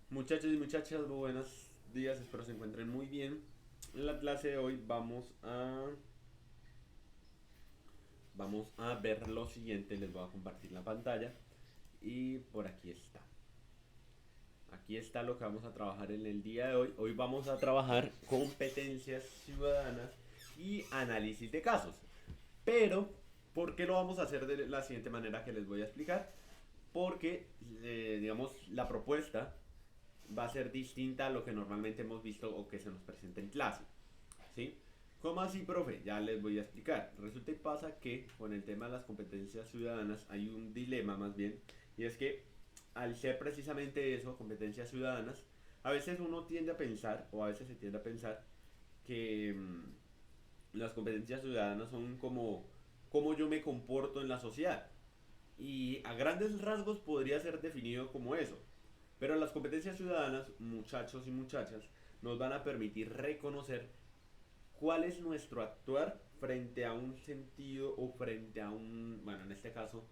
Muchachos y muchachas, buenos días, espero se encuentren muy bien. En la clase de hoy vamos a ver lo siguiente, les voy a compartir la pantalla y por aquí está. Aquí está lo que vamos a trabajar en el día de hoy. Hoy vamos a trabajar competencias ciudadanas y análisis de casos. Pero, ¿por qué lo vamos a hacer de la siguiente manera que les voy a explicar? Porque, digamos, la propuesta va a ser distinta a lo que normalmente hemos visto o que se nos presenta en clase. ¿Sí? ¿Cómo así, profe? Ya les voy a explicar. Resulta y pasa que con el tema de las competencias ciudadanas hay un dilema más bien, y es que al ser precisamente eso, competencias ciudadanas, a veces uno tiende a pensar, o a veces se tiende a pensar, que las competencias ciudadanas son como cómo yo me comporto en la sociedad. Y a grandes rasgos podría ser definido como eso. Pero las competencias ciudadanas, muchachos y muchachas, nos van a permitir reconocer cuál es nuestro actuar frente a un sentido o frente a un, bueno, en este caso,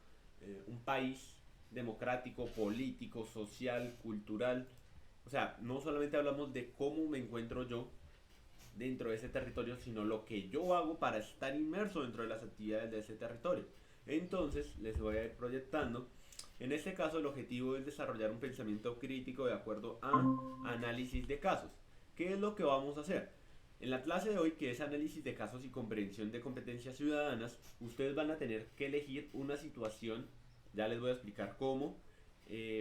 un país democrático, político, social, cultural. O sea, no solamente hablamos de cómo me encuentro yo dentro de ese territorio, sino lo que yo hago para estar inmerso dentro de las actividades de ese territorio. Entonces, les voy a ir proyectando. En este caso, el objetivo es desarrollar un pensamiento crítico de acuerdo a análisis de casos. ¿Qué es lo que vamos a hacer? En la clase de hoy, que es análisis de casos y comprensión de competencias ciudadanas, ustedes van a tener que elegir una situación, ya les voy a explicar cómo,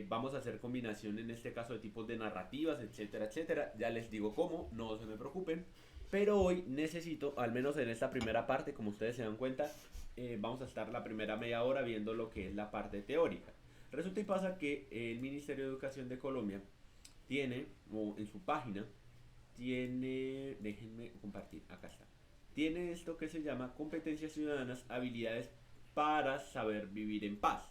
vamos a hacer combinación en este caso de tipos de narrativas, etcétera, etcétera, ya les digo cómo, no se me preocupen, pero hoy necesito, al menos en esta primera parte, como ustedes se dan cuenta, vamos a estar la primera media hora viendo lo que es la parte teórica. Resulta y pasa que el Ministerio de Educación de Colombia tiene, o en su página, tiene, déjenme compartir, acá está, tiene esto que se llama competencias ciudadanas, habilidades para saber vivir en paz.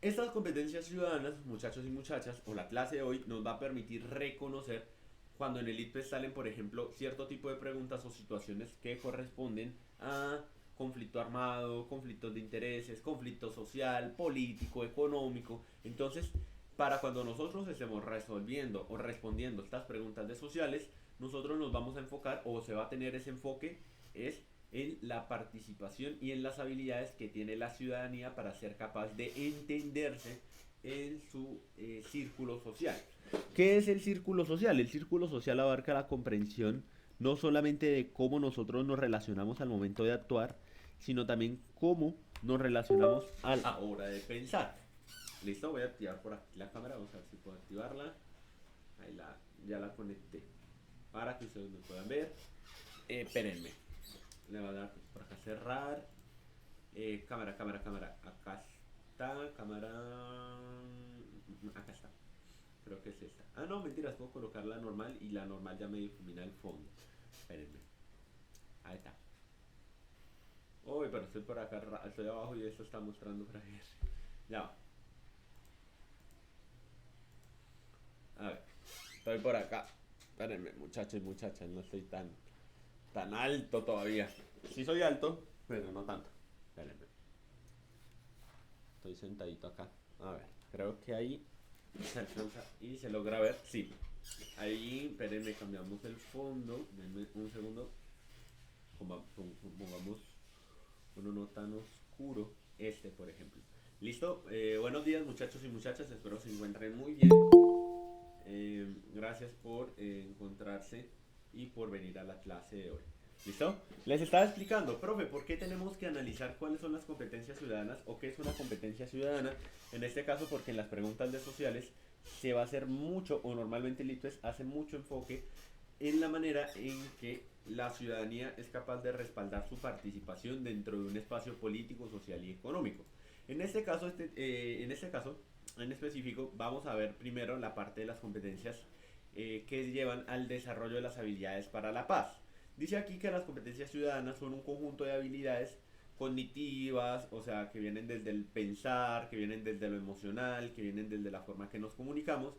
Estas competencias ciudadanas, muchachos y muchachas, o la clase de hoy, nos va a permitir reconocer cuando en el ITPES salen, por ejemplo, cierto tipo de preguntas o situaciones que corresponden a conflicto armado, conflictos de intereses, conflicto social, político, económico. Entonces, para cuando nosotros estemos resolviendo o respondiendo estas preguntas de sociales, nosotros nos vamos a enfocar o se va a tener ese enfoque es en la participación y en las habilidades que tiene la ciudadanía para ser capaz de entenderse en su círculo social. ¿Qué es el círculo social? El círculo social abarca la comprensión no solamente de cómo nosotros nos relacionamos al momento de actuar, sino también cómo nos relacionamos a la hora de pensar. Listo, voy a activar por aquí la cámara, vamos a ver si puedo activarla. Ahí ya la conecté para que ustedes me puedan ver. Espérenme, le va a dar por acá cerrar. Cámara, cámara, cámara. Acá está, cámara. Acá está. Creo que es esta. Ah, no, mentiras, puedo colocar la normal y la normal ya me difumina el fondo. Espérenme. Ahí está. Uy, pero estoy por acá, estoy abajo y esto está mostrando por ahí. Ya va. A ver, estoy por acá. Espérenme, muchachos y muchachas, no estoy tan alto todavía. Sí soy alto, pero no tanto. Espérenme. Estoy sentadito acá. A ver, creo que ahí se alcanza y se logra ver. Sí. Ahí, espérenme, cambiamos el fondo. Denme un segundo. Pongamos uno no tan oscuro. Este, por ejemplo. Listo. Buenos días, muchachos y muchachas. Espero se encuentren muy bien. Gracias por encontrarse y por venir a la clase de hoy. ¿Listo? Les estaba explicando, profe, ¿por qué tenemos que analizar cuáles son las competencias ciudadanas o qué es una competencia ciudadana? En este caso, porque en las preguntas de sociales se va a hacer mucho, o normalmente el ITES hace mucho enfoque en la manera en que la ciudadanía es capaz de respaldar su participación dentro de un espacio político, social y económico. En este caso, en específico, vamos a ver primero la parte de las competencias que llevan al desarrollo de las habilidades para la paz. Dice aquí que las competencias ciudadanas son un conjunto de habilidades cognitivas, o sea, que vienen desde el pensar, que vienen desde lo emocional, que vienen desde la forma que nos comunicamos,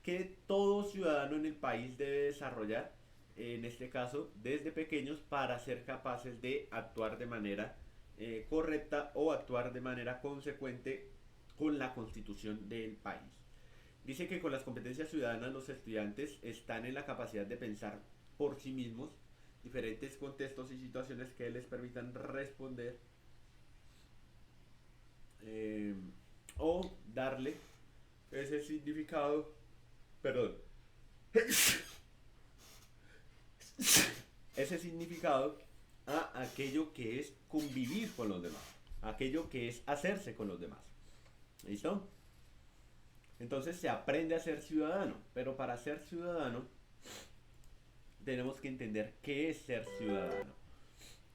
que todo ciudadano en el país debe desarrollar, en este caso, desde pequeños, para ser capaces de actuar de manera correcta o actuar de manera consecuente con la constitución del país. Dice que con las competencias ciudadanas los estudiantes están en la capacidad de pensar por sí mismos diferentes contextos y situaciones que les permitan responder eh, o darle ese significado, perdón, ese significado a aquello que es convivir con los demás, aquello que es hacerse con los demás. ¿Listo? Entonces se aprende a ser ciudadano, pero para ser ciudadano tenemos que entender qué es ser ciudadano.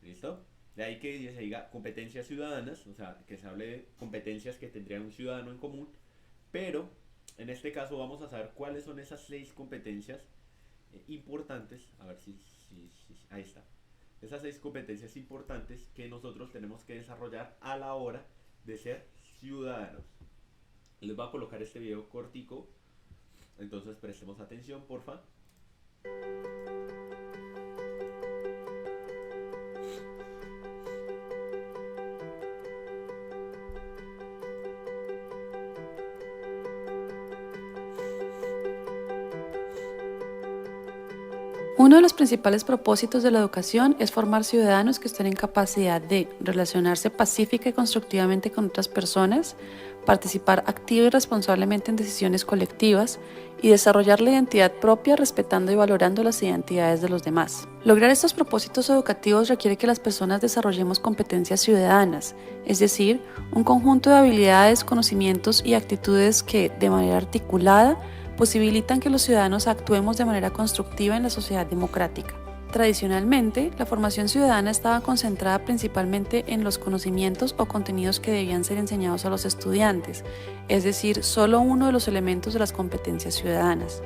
¿Listo? De ahí que se diga competencias ciudadanas, o sea, que se hable de competencias que tendría un ciudadano en común, pero en este caso vamos a saber cuáles son esas 6 competencias importantes. A ver si, ahí está. Esas 6 competencias importantes que nosotros tenemos que desarrollar a la hora de ser ciudadanos. Les voy a colocar este video cortico, entonces prestemos atención, porfa. Uno de los principales propósitos de la educación es formar ciudadanos que estén en capacidad de relacionarse pacífica y constructivamente con otras personas, participar activa y responsablemente en decisiones colectivas y desarrollar la identidad propia respetando y valorando las identidades de los demás. Lograr estos propósitos educativos requiere que las personas desarrollemos competencias ciudadanas, es decir, un conjunto de habilidades, conocimientos y actitudes que, de manera articulada, posibilitan que los ciudadanos actuemos de manera constructiva en la sociedad democrática. Tradicionalmente, la formación ciudadana estaba concentrada principalmente en los conocimientos o contenidos que debían ser enseñados a los estudiantes, es decir, solo uno de los elementos de las competencias ciudadanas.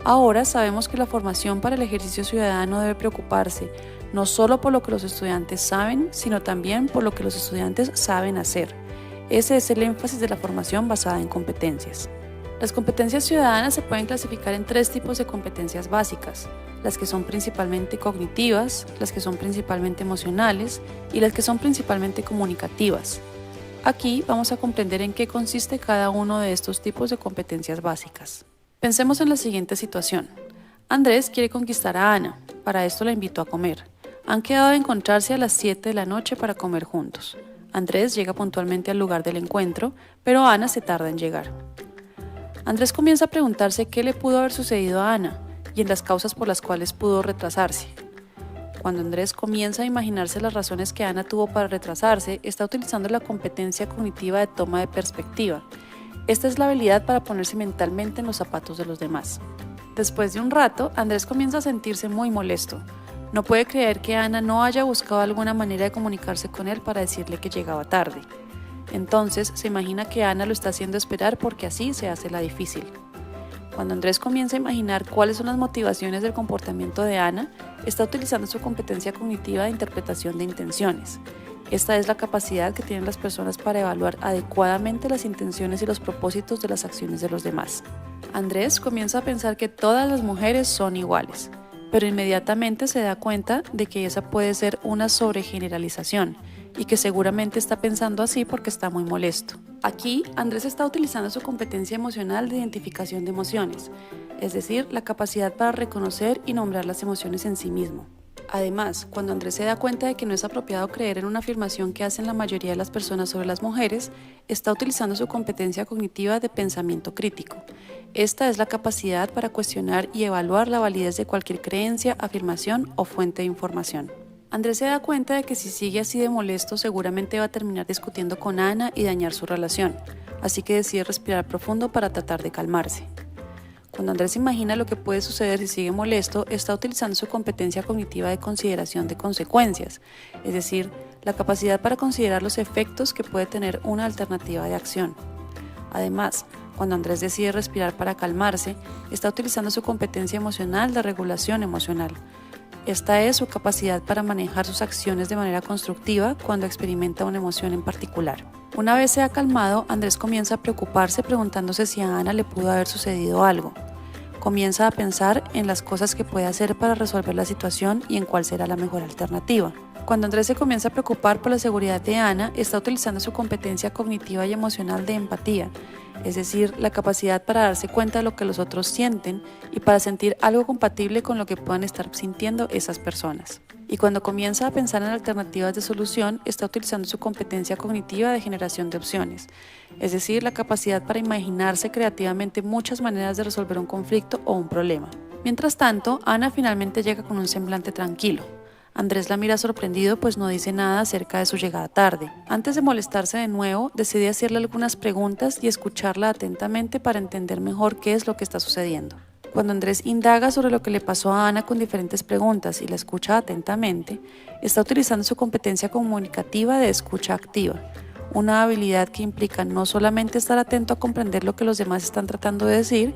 Ahora sabemos que la formación para el ejercicio ciudadano debe preocuparse no solo por lo que los estudiantes saben, sino también por lo que los estudiantes saben hacer. Ese es el énfasis de la formación basada en competencias. Las competencias ciudadanas se pueden clasificar en 3 tipos de competencias básicas: las que son principalmente cognitivas, las que son principalmente emocionales y las que son principalmente comunicativas. Aquí vamos a comprender en qué consiste cada uno de estos tipos de competencias básicas. Pensemos en la siguiente situación. Andrés quiere conquistar a Ana, para esto la invitó a comer. Han quedado de encontrarse a las 7 de la noche para comer juntos. Andrés llega puntualmente al lugar del encuentro, pero Ana se tarda en llegar. Andrés comienza a preguntarse qué le pudo haber sucedido a Ana y en las causas por las cuales pudo retrasarse. Cuando Andrés comienza a imaginarse las razones que Ana tuvo para retrasarse, está utilizando la competencia cognitiva de toma de perspectiva. Esta es la habilidad para ponerse mentalmente en los zapatos de los demás. Después de un rato, Andrés comienza a sentirse muy molesto. No puede creer que Ana no haya buscado alguna manera de comunicarse con él para decirle que llegaba tarde. Entonces se imagina que Ana lo está haciendo esperar porque así se hace la difícil. Cuando Andrés comienza a imaginar cuáles son las motivaciones del comportamiento de Ana, está utilizando su competencia cognitiva de interpretación de intenciones. Esta es la capacidad que tienen las personas para evaluar adecuadamente las intenciones y los propósitos de las acciones de los demás. Andrés comienza a pensar que todas las mujeres son iguales, pero inmediatamente se da cuenta de que esa puede ser una sobregeneralización y que seguramente está pensando así porque está muy molesto. Aquí, Andrés está utilizando su competencia emocional de identificación de emociones, es decir, la capacidad para reconocer y nombrar las emociones en sí mismo. Además, cuando Andrés se da cuenta de que no es apropiado creer en una afirmación que hacen la mayoría de las personas sobre las mujeres, está utilizando su competencia cognitiva de pensamiento crítico. Esta es la capacidad para cuestionar y evaluar la validez de cualquier creencia, afirmación o fuente de información. Andrés se da cuenta de que si sigue así de molesto seguramente va a terminar discutiendo con Ana y dañar su relación, así que decide respirar profundo para tratar de calmarse. Cuando Andrés imagina lo que puede suceder si sigue molesto, está utilizando su competencia cognitiva de consideración de consecuencias, es decir, la capacidad para considerar los efectos que puede tener una alternativa de acción. Además, cuando Andrés decide respirar para calmarse, está utilizando su competencia emocional de regulación emocional. Esta es su capacidad para manejar sus acciones de manera constructiva cuando experimenta una emoción en particular. Una vez se ha calmado, Andrés comienza a preocuparse preguntándose si a Ana le pudo haber sucedido algo. Comienza a pensar en las cosas que puede hacer para resolver la situación y en cuál será la mejor alternativa. Cuando Andrés se comienza a preocupar por la seguridad de Ana, está utilizando su competencia cognitiva y emocional de empatía, es decir, la capacidad para darse cuenta de lo que los otros sienten y para sentir algo compatible con lo que puedan estar sintiendo esas personas. Y cuando comienza a pensar en alternativas de solución, está utilizando su competencia cognitiva de generación de opciones, es decir, la capacidad para imaginarse creativamente muchas maneras de resolver un conflicto o un problema. Mientras tanto, Ana finalmente llega con un semblante tranquilo. Andrés la mira sorprendido, pues no dice nada acerca de su llegada tarde. Antes de molestarse de nuevo, decide hacerle algunas preguntas y escucharla atentamente para entender mejor qué es lo que está sucediendo. Cuando Andrés indaga sobre lo que le pasó a Ana con diferentes preguntas y la escucha atentamente, está utilizando su competencia comunicativa de escucha activa, una habilidad que implica no solamente estar atento a comprender lo que los demás están tratando de decir,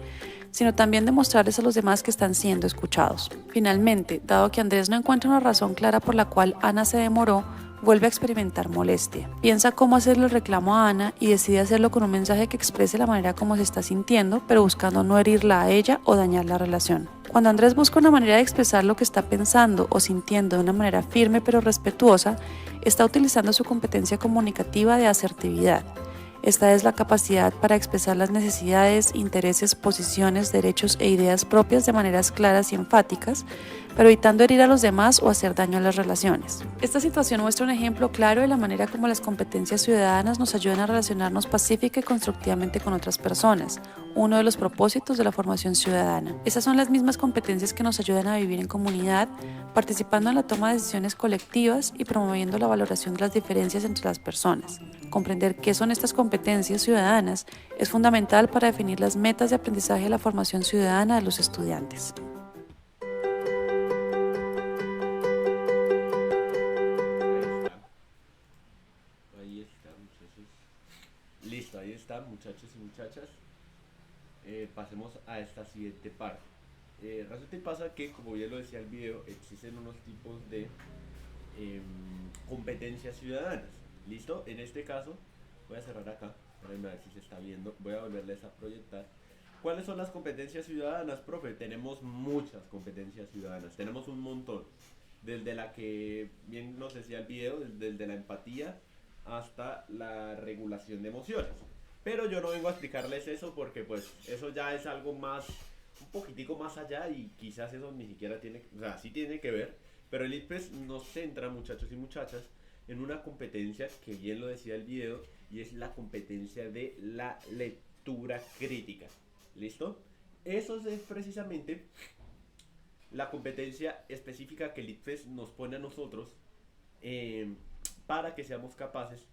sino también demostrarles a los demás que están siendo escuchados. Finalmente, dado que Andrés no encuentra una razón clara por la cual Ana se demoró, vuelve a experimentar molestia. Piensa cómo hacerle el reclamo a Ana y decide hacerlo con un mensaje que exprese la manera como se está sintiendo, pero buscando no herirla a ella o dañar la relación. Cuando Andrés busca una manera de expresar lo que está pensando o sintiendo de una manera firme pero respetuosa, está utilizando su competencia comunicativa de asertividad. Esta es la capacidad para expresar las necesidades, intereses, posiciones, derechos e ideas propias de maneras claras y enfáticas, pero evitando herir a los demás o hacer daño a las relaciones. Esta situación muestra un ejemplo claro de la manera como las competencias ciudadanas nos ayudan a relacionarnos pacífica y constructivamente con otras personas, uno de los propósitos de la formación ciudadana. Esas son las mismas competencias que nos ayudan a vivir en comunidad, participando en la toma de decisiones colectivas y promoviendo la valoración de las diferencias entre las personas. Comprender qué son estas competencias ciudadanas es fundamental para definir las metas de aprendizaje de la formación ciudadana de los estudiantes. Ahí está, muchachos. Listo, ahí está, muchachos y muchachas. Pasemos a esta siguiente parte. Resulta y pasa que, como bien lo decía el video, existen unos tipos de competencias ciudadanas. ¿Listo? En este caso, voy a cerrar acá para ver si se está viendo. Voy a volverles a proyectar. ¿Cuáles son las competencias ciudadanas, profe? Tenemos muchas competencias ciudadanas, tenemos un montón. Desde la que bien nos decía el video, desde la empatía hasta la regulación de emociones. Pero yo no vengo a explicarles eso porque pues eso ya es algo más, un poquitico más allá y quizás eso ni siquiera tiene, o sea, sí tiene que ver, pero el IPES nos centra, muchachos y muchachas, en una competencia que bien lo decía el video y es la competencia de la lectura crítica. ¿Listo? Eso es precisamente la competencia específica que el IPES nos pone a nosotros eh, para que seamos capaces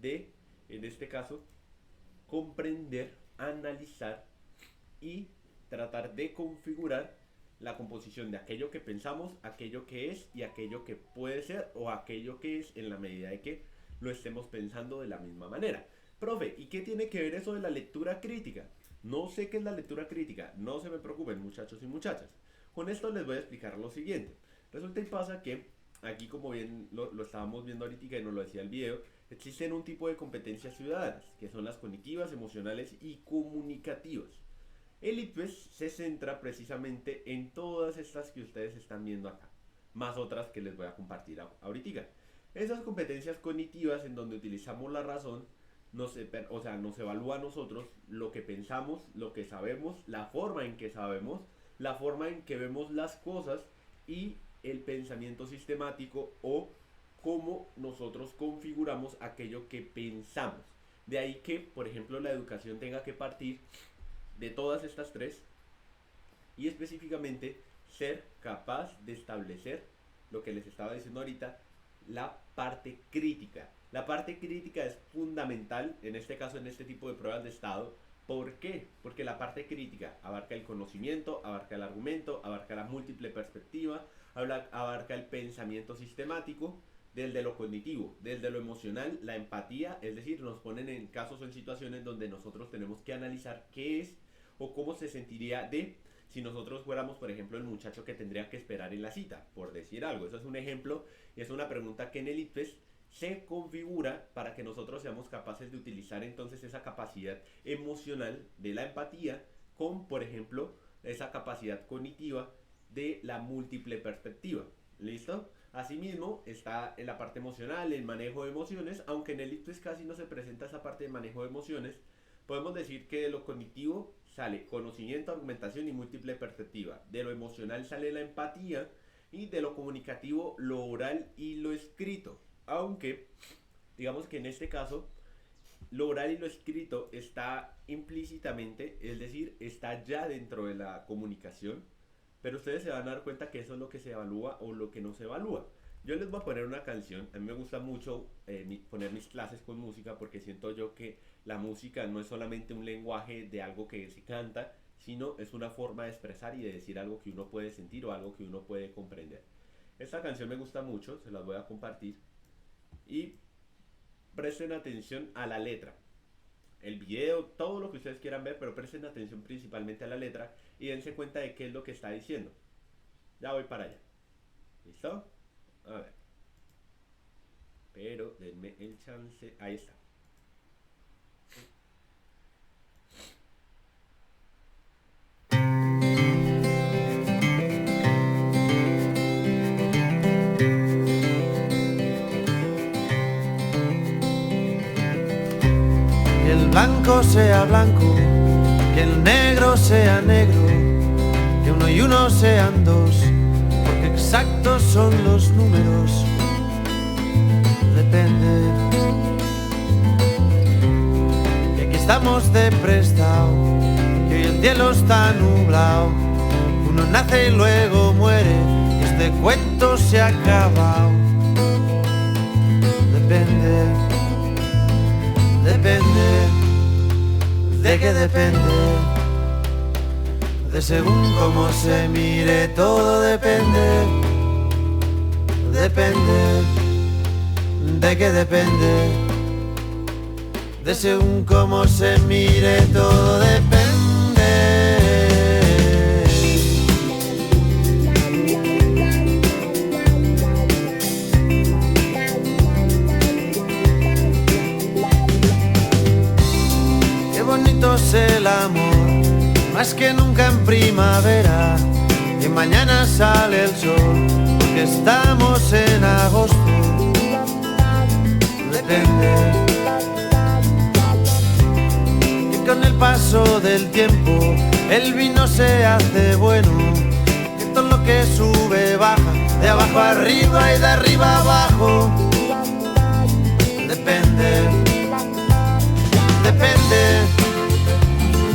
de, en este caso, comprender, analizar y tratar de configurar la composición de aquello que pensamos, aquello que es y aquello que puede ser o aquello que es en la medida de que lo estemos pensando de la misma manera. Profe, ¿y qué tiene que ver eso de la lectura crítica? No sé qué es la lectura crítica, no se me preocupen muchachos y muchachas. Con esto les voy a explicar lo siguiente. Resulta y pasa que aquí como bien lo estábamos viendo ahorita y nos lo decía el video, existen un tipo de competencias ciudadanas, que son las cognitivas, emocionales y comunicativas. El IPES se centra precisamente en todas estas que ustedes están viendo acá, más otras que les voy a compartir ahorita. Esas competencias cognitivas en donde utilizamos la razón, nos evalúa a nosotros lo que pensamos, lo que sabemos, la forma en que sabemos, la forma en que vemos las cosas y el pensamiento sistemático o cómo nosotros configuramos aquello que pensamos. De ahí que, por ejemplo, la educación tenga que partir de todas estas tres y específicamente ser capaz de establecer lo que les estaba diciendo ahorita, la parte crítica. La parte crítica es fundamental, en este caso, en este tipo de pruebas de estado. ¿Por qué? Porque la parte crítica abarca el conocimiento, abarca el argumento, abarca la múltiple perspectiva, abarca el pensamiento sistemático, desde lo cognitivo, desde lo emocional, la empatía, es decir, nos ponen en casos o en situaciones donde nosotros tenemos que analizar qué es o cómo se sentiría de si nosotros fuéramos, por ejemplo, el muchacho que tendría que esperar en la cita, por decir algo. Eso es un ejemplo y es una pregunta que en el IPES se configura para que nosotros seamos capaces de utilizar entonces esa capacidad emocional de la empatía con, por ejemplo, esa capacidad cognitiva de la múltiple perspectiva. ¿Listo? Asimismo, está en la parte emocional, el manejo de emociones, aunque en el IPES casi no se presenta esa parte de manejo de emociones, Podemos decir que de lo cognitivo sale conocimiento, argumentación y múltiple perspectiva. De lo emocional sale la empatía y de lo comunicativo lo oral y lo escrito. Aunque, digamos que en este caso, lo oral y lo escrito está implícitamente, es decir, está ya dentro de la comunicación, pero ustedes se van a dar cuenta que eso es lo que se evalúa o lo que no se evalúa. Yo les voy a poner una canción. A mí me gusta mucho poner mis clases con música porque siento yo que la música no es solamente un lenguaje de algo que se canta, sino es una forma de expresar y de decir algo que uno puede sentir o algo que uno puede comprender. Esta canción me gusta mucho, se las voy a compartir. Y presten atención a la letra. El video, todo lo que ustedes quieran ver, pero presten atención principalmente a la letra y dense cuenta de qué es lo que está diciendo. Ya voy para allá. ¿Listo? A ver. Pero denme el chance. Ahí está. Que el blanco sea blanco, que el negro sea negro, que uno y uno sean dos, porque exactos son los números. Depende, que aquí estamos de prestado, que hoy el cielo está nublado, uno nace y luego muere, y este cuento se ha acabado. Depende, depende, ¿de qué depende? De según cómo se mire, todo depende. Depende, ¿de qué depende? De según cómo se mire, todo depende. Qué bonito es el amor, más que nunca en primavera, y mañana sale el sol, porque estamos en agosto. Depende, que con el paso del tiempo el vino se hace bueno, que todo lo que sube baja, de abajo arriba y de arriba abajo. Depende, depende,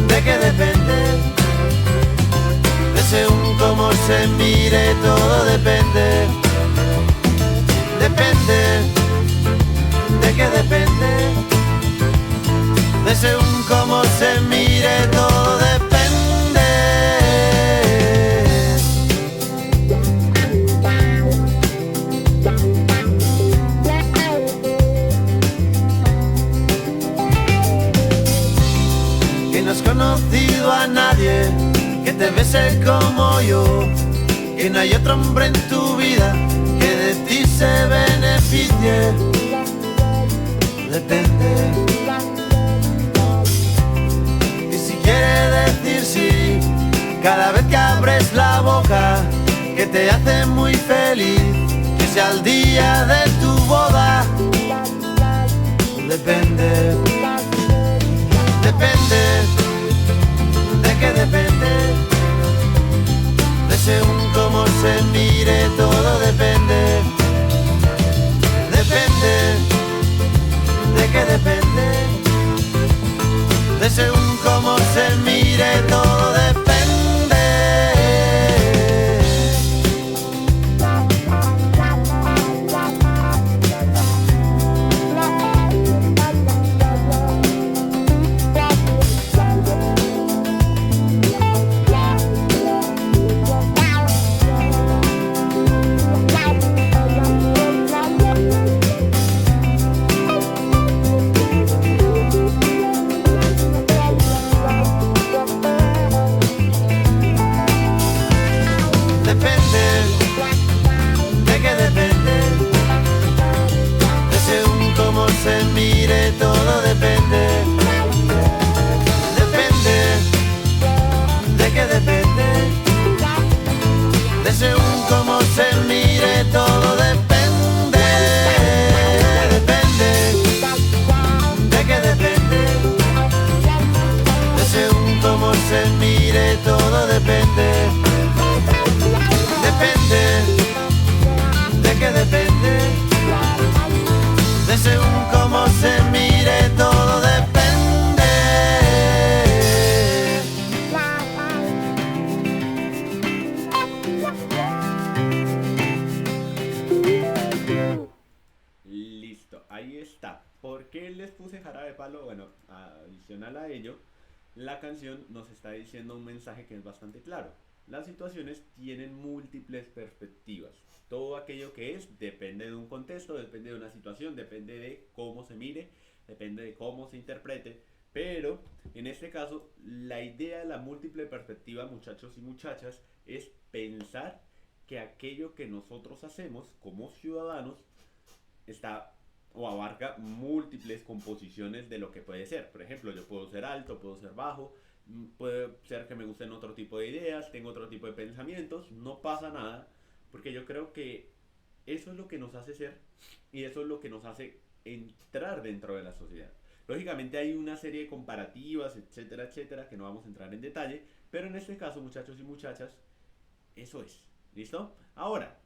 ¿de qué depende? De según cómo se mire, todo depende. Depende, ¿de qué depende? De según cómo se mire, todo depende. Que no has conocido a nadie que te bese como yo, que no hay otro hombre en tu vida que de ti se beneficie. Depende, y si quiere decir sí cada vez que abres la boca, que te hace muy feliz, que sea el día de tu boda. Depende, depende, ¿de qué depende? De según cómo se mire, todo depende. Depende, ¿de qué depende? De según cómo se mire, todo depende. depende, depende, de qué depende, de según cómo se mire todo depende. Listo, ahí está. ¿Por qué les puse Jarabe de Palo? Bueno, adicional a ello, la canción nos está diciendo un mensaje que es bastante claro. Las situaciones tienen múltiples perspectivas. Todo aquello que es depende de un contexto, depende de una situación, depende de cómo se mire, depende de cómo se interprete. Pero en este caso, la idea de la múltiple perspectiva, muchachos y muchachas, es pensar que aquello que nosotros hacemos como ciudadanos está o abarca múltiples composiciones de lo que puede ser. Por ejemplo, yo puedo ser alto, puedo ser bajo, puede ser que me gusten otro tipo de ideas, tengo otro tipo de pensamientos, no pasa nada, porque yo creo que eso es lo que nos hace ser y eso es lo que nos hace entrar dentro de la sociedad. Lógicamente hay una serie de comparativas, etcétera, etcétera, que no vamos a entrar en detalle, pero en este caso, muchachos y muchachas, eso es. ¿Listo? Ahora,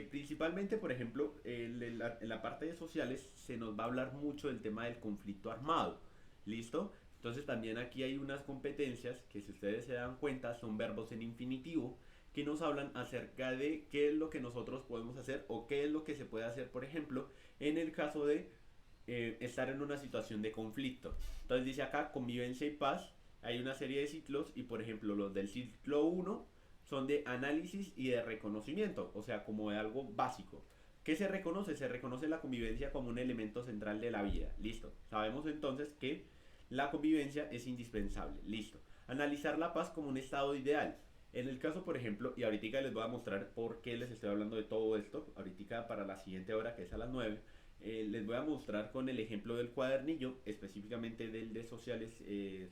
principalmente, por ejemplo, en la parte de sociales se nos va a hablar mucho del tema del conflicto armado. ¿Listo? Entonces también aquí hay unas competencias que, si ustedes se dan cuenta, son verbos en infinitivo que nos hablan acerca de qué es lo que nosotros podemos hacer o qué es lo que se puede hacer, por ejemplo, en el caso de estar en una situación de conflicto. Entonces dice acá convivencia y paz, hay una serie de ciclos y, por ejemplo, los del ciclo uno son de análisis y de reconocimiento, o sea, como de algo básico. ¿Qué se reconoce? Se reconoce la convivencia como un elemento central de la vida. Listo. Sabemos entonces que la convivencia es indispensable. Listo. Analizar la paz como un estado ideal. En el caso, por ejemplo, y ahorita les voy a mostrar por qué les estoy hablando de todo esto, ahorita para la siguiente hora, que es a las 9, les voy a mostrar con el ejemplo del cuadernillo, específicamente del de sociales, el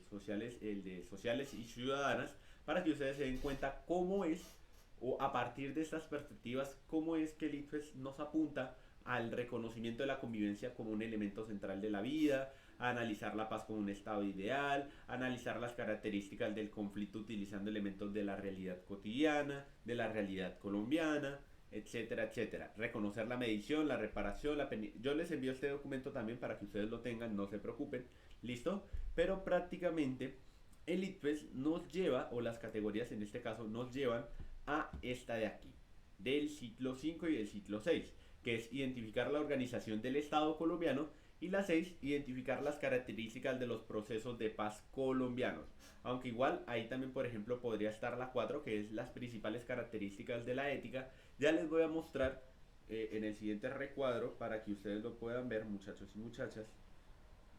de sociales y ciudadanas, para que ustedes se den cuenta cómo es, o a partir de estas perspectivas, cómo es que el ITFES nos apunta al reconocimiento de la convivencia como un elemento central de la vida, a analizar la paz como un estado ideal, a analizar las características del conflicto utilizando elementos de la realidad cotidiana, de la realidad colombiana, etcétera, etcétera. Reconocer la medición, la reparación, yo les envío este documento también para que ustedes lo tengan, no se preocupen, ¿listo? Pero prácticamente el ITFES nos lleva, o las categorías en este caso, nos llevan a esta de aquí, del ciclo 5 y del ciclo 6, que es identificar la organización del Estado colombiano, y la 6, identificar las características de los procesos de paz colombianos. Aunque igual ahí también, por ejemplo, podría estar la 4, que es las principales características de la ética. Ya les voy a mostrar en el siguiente recuadro para que ustedes lo puedan ver, muchachos y muchachas,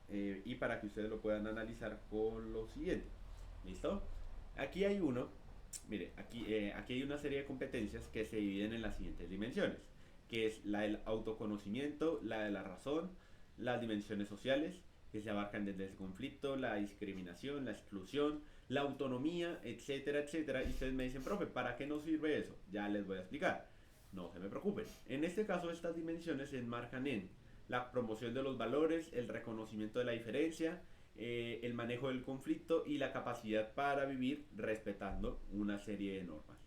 y para que ustedes lo puedan analizar con lo siguiente. ¿Listo? Aquí hay uno, mire, aquí hay una serie de competencias que se dividen en las siguientes dimensiones, que es la del autoconocimiento, la de la razón, las dimensiones sociales, que se abarcan desde el conflicto, la discriminación, la exclusión, la autonomía, etcétera, etcétera. Y ustedes me dicen, profe, ¿para qué nos sirve eso? Ya les voy a explicar. No se me preocupen. En este caso, estas dimensiones se enmarcan en la promoción de los valores, el reconocimiento de la diferencia, el manejo del conflicto y la capacidad para vivir respetando una serie de normas.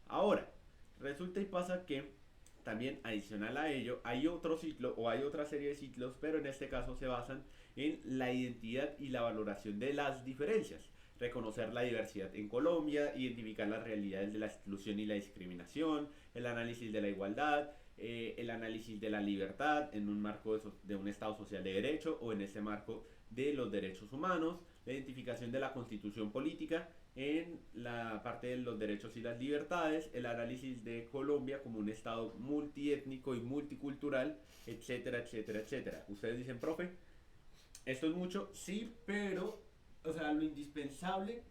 Ahora, resulta y pasa que también adicional a ello hay otro ciclo o hay otra serie de ciclos, pero en este caso se basan en la identidad y la valoración de las diferencias, reconocer la diversidad en Colombia, identificar las realidades de la exclusión y la discriminación, el análisis de la igualdad, el análisis de la libertad en un marco de un Estado social de derecho o en ese marco de los derechos humanos, la identificación de la constitución política en la parte de los derechos y las libertades, el análisis de Colombia como un Estado multiétnico y multicultural, etcétera, etcétera, etcétera. Ustedes dicen, profe, esto es mucho, sí, pero, o sea, lo indispensable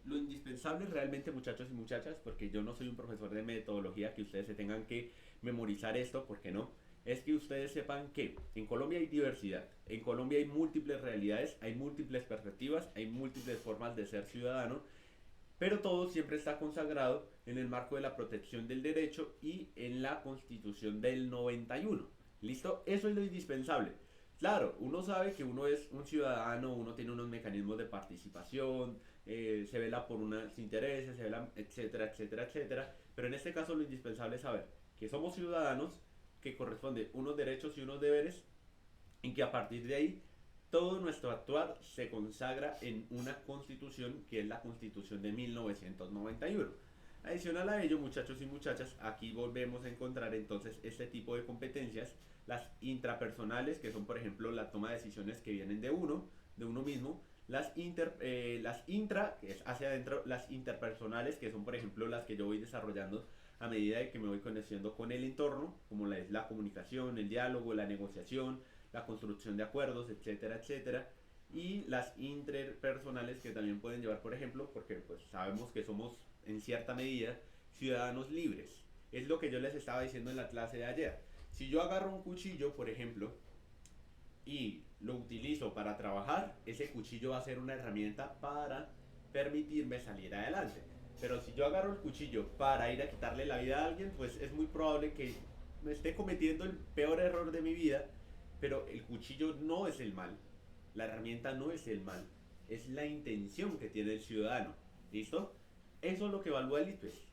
realmente, muchachos y muchachas, porque yo no soy un profesor de metodología que ustedes se tengan que memorizar esto, porque no, es que ustedes sepan que en Colombia hay diversidad, en Colombia hay múltiples realidades, hay múltiples perspectivas, hay múltiples formas de ser ciudadano, pero todo siempre está consagrado en el marco de la protección del derecho y en la Constitución del 91. ¿Listo? Eso es lo indispensable. Claro, uno sabe que uno es un ciudadano, uno tiene unos mecanismos de participación, se vela por unos intereses, se vela, etcétera, etcétera, etcétera. Pero en este caso lo indispensable es saber que somos ciudadanos, que corresponde unos derechos y unos deberes, y que a partir de ahí todo nuestro actuar se consagra en una constitución que es la constitución de 1991. Adicional a ello, muchachos y muchachas, aquí volvemos a encontrar entonces este tipo de competencias, las intrapersonales, que son por ejemplo la toma de decisiones que vienen de uno mismo, las intra, que es hacia adentro, las interpersonales, que son por ejemplo las que yo voy desarrollando a medida de que me voy conociendo con el entorno, como la comunicación, el diálogo, la negociación, la construcción de acuerdos, etcétera, etcétera. Y las interpersonales que también pueden llevar, por ejemplo, porque pues sabemos que somos en cierta medida ciudadanos libres. Es lo que yo les estaba diciendo en la clase de ayer. Si yo agarro un cuchillo, por ejemplo, y lo utilizo para trabajar, ese cuchillo va a ser una herramienta para permitirme salir adelante. Pero si yo agarro el cuchillo para ir a quitarle la vida a alguien, pues es muy probable que me esté cometiendo el peor error de mi vida, pero el cuchillo no es el mal, la herramienta no es el mal, es la intención que tiene el ciudadano. ¿Listo? Eso es lo que evalúa el IPES.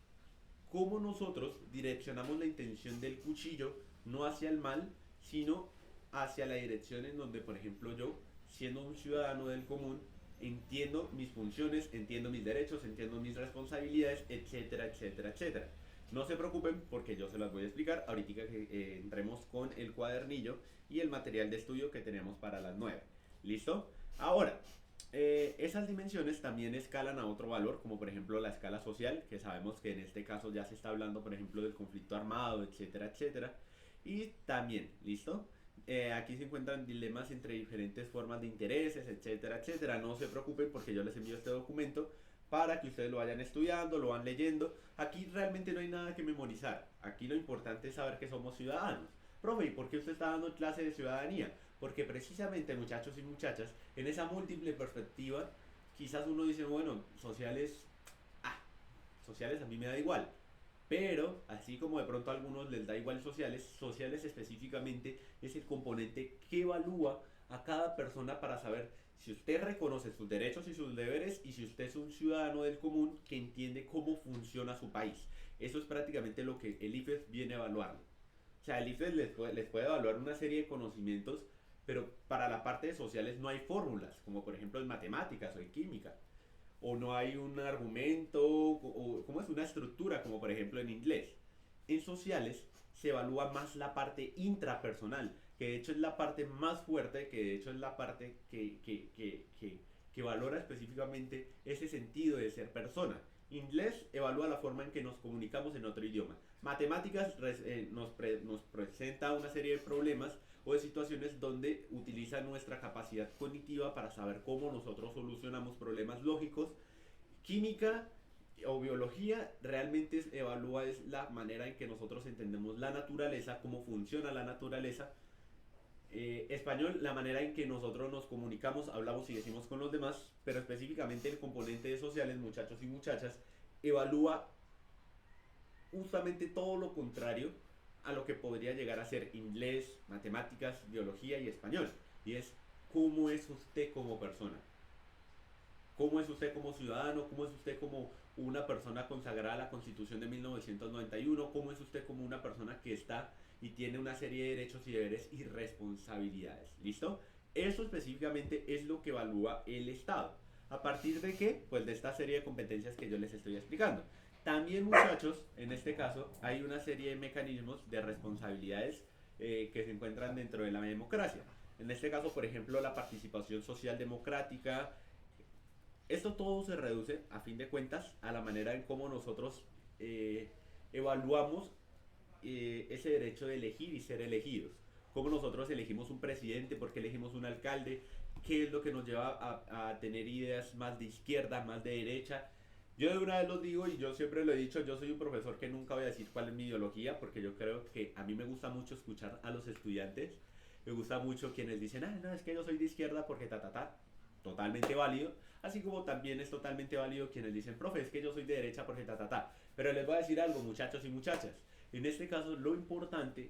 Cómo nosotros direccionamos la intención del cuchillo no hacia el mal, sino hacia la dirección en donde, por ejemplo, yo, siendo un ciudadano del común, entiendo mis funciones, entiendo mis derechos, entiendo mis responsabilidades, etcétera, etcétera, etcétera. No se preocupen porque yo se las voy a explicar ahorita que entremos con el cuadernillo y el material de estudio que tenemos para las 9. ¿Listo? Ahora, esas dimensiones también escalan a otro valor, como por ejemplo la escala social, que sabemos que en este caso ya se está hablando, por ejemplo, del conflicto armado, etcétera, etcétera. Y también, ¿listo? Aquí se encuentran dilemas entre diferentes formas de intereses, etcétera, etcétera. No se preocupen porque yo les envío este documento para que ustedes lo vayan estudiando, lo van leyendo. Aquí realmente no hay nada que memorizar. Aquí lo importante es saber que somos ciudadanos. Profe, ¿y por qué usted está dando clase de ciudadanía? Porque precisamente, muchachos y muchachas, en esa múltiple perspectiva, quizás uno dice, bueno, sociales a mí me da igual. Pero, así como de pronto a algunos les da igual sociales específicamente es el componente que evalúa a cada persona para saber si usted reconoce sus derechos y sus deberes y si usted es un ciudadano del común que entiende cómo funciona su país. Eso es prácticamente lo que el IFES viene a evaluar. O sea, el IFES les puede evaluar una serie de conocimientos, pero para la parte de sociales no hay fórmulas, como por ejemplo en matemáticas o en química. O no hay un argumento, o como es una estructura, como por ejemplo en inglés. En sociales se evalúa más la parte intrapersonal, que de hecho es la parte más fuerte, que de hecho es la parte que valora específicamente ese sentido de ser persona. Inglés evalúa la forma en que nos comunicamos en otro idioma. Matemáticas nos presenta una serie de problemas o de situaciones donde utiliza nuestra capacidad cognitiva para saber cómo nosotros solucionamos problemas lógicos. Química o biología realmente evalúa es la manera en que nosotros entendemos la naturaleza, cómo funciona la naturaleza. Español, la manera en que nosotros nos comunicamos, hablamos y decimos con los demás, pero específicamente el componente de sociales, muchachos y muchachas, evalúa justamente todo lo contrario a lo que podría llegar a ser inglés, matemáticas, biología y español. Y es cómo es usted como persona. ¿Cómo es usted como ciudadano? ¿Cómo es usted como una persona consagrada a la Constitución de 1991? ¿Cómo es usted como una persona que está y tiene una serie de derechos y deberes y responsabilidades? ¿Listo? Eso específicamente es lo que evalúa el Estado. ¿A partir de qué? Pues de esta serie de competencias que yo les estoy explicando. También, muchachos, en este caso hay una serie de mecanismos de responsabilidades que se encuentran dentro de la democracia. En este caso, por ejemplo, la participación social democrática. Esto todo se reduce, a fin de cuentas, a la manera en cómo nosotros evaluamos ese derecho de elegir y ser elegidos. Cómo nosotros elegimos un presidente, por qué elegimos un alcalde, qué es lo que nos lleva a tener ideas más de izquierda, más de derecha. Yo de una vez lo digo y yo siempre lo he dicho, yo soy un profesor que nunca voy a decir cuál es mi ideología, porque yo creo que a mí me gusta mucho escuchar a los estudiantes. Me gusta mucho quienes dicen, no, es que yo soy de izquierda porque totalmente válido, así como también es totalmente válido quienes dicen, profe, es que yo soy de derecha porque Pero les voy a decir algo, muchachos y muchachas. En este caso, lo importante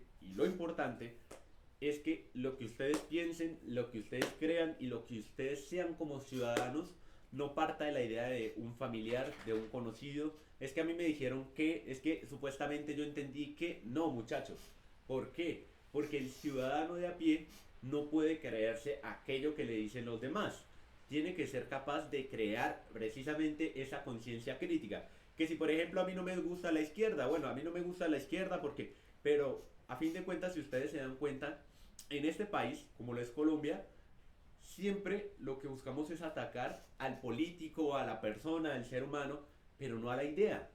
es que lo que ustedes piensen, lo que ustedes crean y lo que ustedes sean como ciudadanos no parta de la idea de un familiar, de un conocido. Es que a mí me dijeron que, es que supuestamente yo entendí que no, muchachos. ¿Por qué? Porque el ciudadano de a pie no puede creerse aquello que le dicen los demás. Tiene que ser capaz de crear precisamente esa conciencia crítica. Que si por ejemplo a mí no me gusta la izquierda, bueno, a mí no me gusta la izquierda porque, pero a fin de cuentas, si ustedes se dan cuenta, en este país, como lo es Colombia, siempre lo que buscamos es atacar al político, a la persona, al ser humano, pero no a la idea.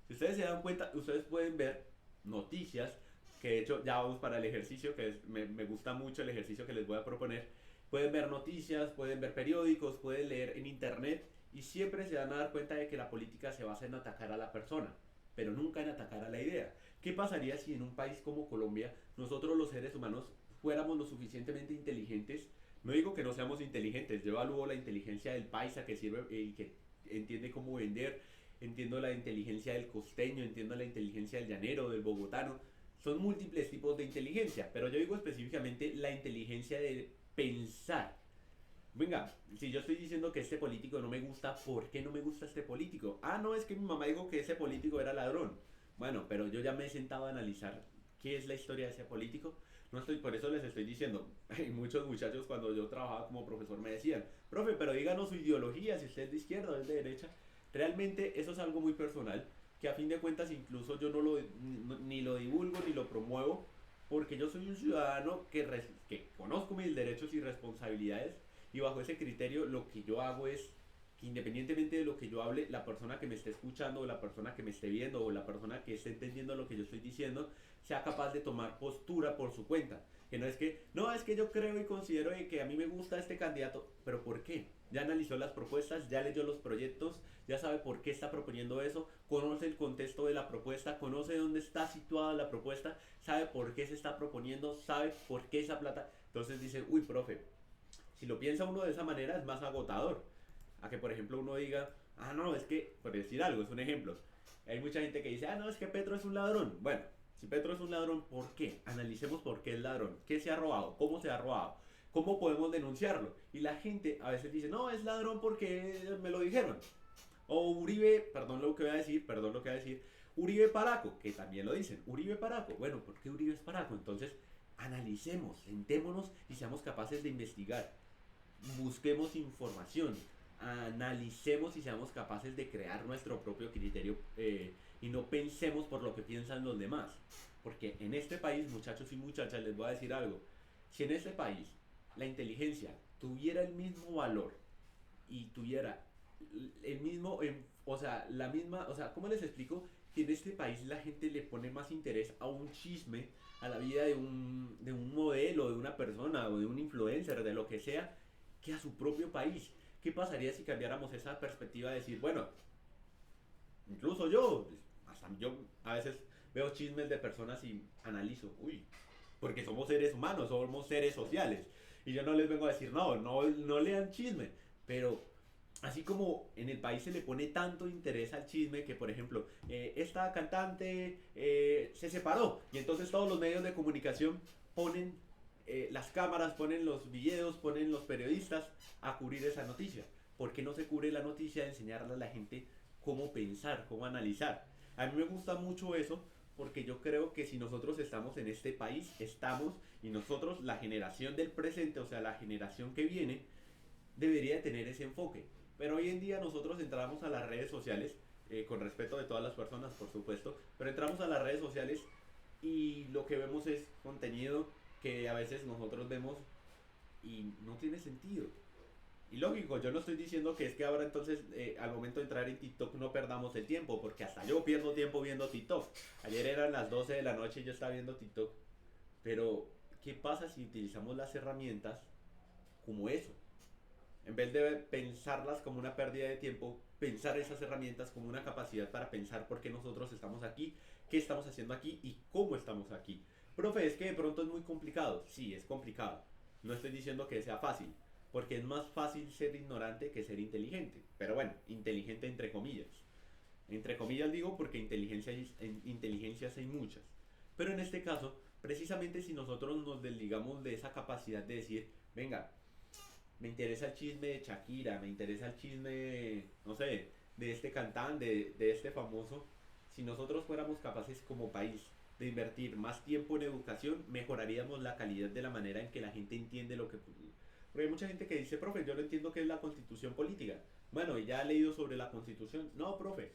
Si ustedes se dan cuenta, ustedes pueden ver noticias, que de hecho ya vamos para el ejercicio, me gusta mucho el ejercicio que les voy a proponer. Pueden ver noticias, pueden ver periódicos, pueden leer en internet y siempre se van a dar cuenta de que la política se basa en atacar a la persona, pero nunca en atacar a la idea. ¿Qué pasaría si en un país como Colombia nosotros los seres humanos fuéramos lo suficientemente inteligentes? No digo que no seamos inteligentes, yo evalúo la inteligencia del paisa que sirve y que entiende cómo vender, entiendo la inteligencia del costeño, entiendo la inteligencia del llanero, del bogotano. Son múltiples tipos de inteligencia, pero yo digo específicamente la inteligencia de pensar. Venga, si yo estoy diciendo que este político no me gusta, ¿por qué no me gusta este político? Ah, no, es que mi mamá dijo que ese político era ladrón. Bueno, pero yo ya me he sentado a analizar qué es la historia de ese político. No estoy, por eso les estoy diciendo, hay muchos muchachos cuando yo trabajaba como profesor me decían, profe, pero díganos su ideología, si usted es de izquierda o es de derecha. Realmente eso es algo muy personal, que a fin de cuentas incluso yo ni lo divulgo ni lo promuevo, porque yo soy un ciudadano que conozco mis derechos y responsabilidades, y bajo ese criterio lo que yo hago es que independientemente de lo que yo hable, la persona que me esté escuchando o la persona que me esté viendo o la persona que esté entendiendo lo que yo estoy diciendo sea capaz de tomar postura por su cuenta. Que no es que, no, es que yo creo y considero que a mí me gusta este candidato, pero ¿por qué? Ya analizó las propuestas, ya leyó los proyectos, ya sabe por qué está proponiendo eso, conoce el contexto de la propuesta, conoce dónde está situada la propuesta, sabe por qué se está proponiendo, sabe por qué esa plata. Entonces dice, uy, profe, si lo piensa uno de esa manera es más agotador. A que por ejemplo uno diga, ah no, es que, por decir algo, es un ejemplo. Hay mucha gente que dice, ah no, es que Petro es un ladrón. Bueno, si Petro es un ladrón, ¿por qué? Analicemos por qué es ladrón. ¿Qué se ha robado? ¿Cómo se ha robado? ¿Cómo podemos denunciarlo? Y la gente a veces dice, no, es ladrón porque me lo dijeron. O Uribe, perdón lo que voy a decir, Uribe Paraco, que también lo dicen, Uribe Paraco. Bueno, ¿por qué Uribe es Paraco? Entonces, analicemos, sentémonos y seamos capaces de investigar. Busquemos información, analicemos y seamos capaces de crear nuestro propio criterio y no pensemos por lo que piensan los demás. Porque en este país, muchachos y muchachas, les voy a decir algo. Si en este país la inteligencia tuviera el mismo valor y tuviera el mismo, o sea, la misma, o sea, ¿cómo les explico? Que en este país la gente le pone más interés a un chisme, a la vida de un modelo, de una persona o de un influencer, de lo que sea, que a su propio país. ¿Qué pasaría si cambiáramos esa perspectiva de decir, bueno, incluso yo, hasta yo a veces veo chismes de personas y analizo, uy, porque somos seres humanos, somos seres sociales. Y yo no les vengo a decir, no lean chisme, pero así como en el país se le pone tanto interés al chisme que, por ejemplo, esta cantante se separó y entonces todos los medios de comunicación ponen las cámaras, ponen los videos, ponen los periodistas a cubrir esa noticia. ¿Por qué no se cubre la noticia de enseñarle a la gente cómo pensar, cómo analizar? A mí me gusta mucho eso porque yo creo que si nosotros estamos en este país, estamos, y nosotros, la generación del presente, o sea, la generación que viene, debería de tener ese enfoque. Pero hoy en día nosotros entramos a las redes sociales, con respeto de todas las personas, por supuesto, pero entramos a las redes sociales y lo que vemos es contenido que a veces nosotros vemos y no tiene sentido. Y lógico, yo no estoy diciendo que es que ahora entonces al momento de entrar en TikTok no perdamos el tiempo, porque hasta yo pierdo tiempo viendo TikTok. Ayer eran las 12 de la noche y yo estaba viendo TikTok. Pero, ¿qué pasa si utilizamos las herramientas como eso? En vez de pensarlas como una pérdida de tiempo, pensar esas herramientas como una capacidad para pensar por qué nosotros estamos aquí, qué estamos haciendo aquí y cómo estamos aquí. Profe, es que de pronto es muy complicado. Sí, es complicado. No estoy diciendo que sea fácil, porque es más fácil ser ignorante que ser inteligente. Pero bueno, inteligente entre comillas. Entre comillas digo porque inteligencias hay muchas. Pero en este caso, precisamente si nosotros nos desligamos de esa capacidad de decir, venga, me interesa el chisme de Shakira, me interesa el chisme, no sé, de este cantante, de este famoso. Si nosotros fuéramos capaces como país de invertir más tiempo en educación, mejoraríamos la calidad de la manera en que la gente entiende lo que... Porque hay mucha gente que dice, profe, yo no entiendo qué es la constitución política. Bueno, y ya ha leído sobre la constitución. No, profe.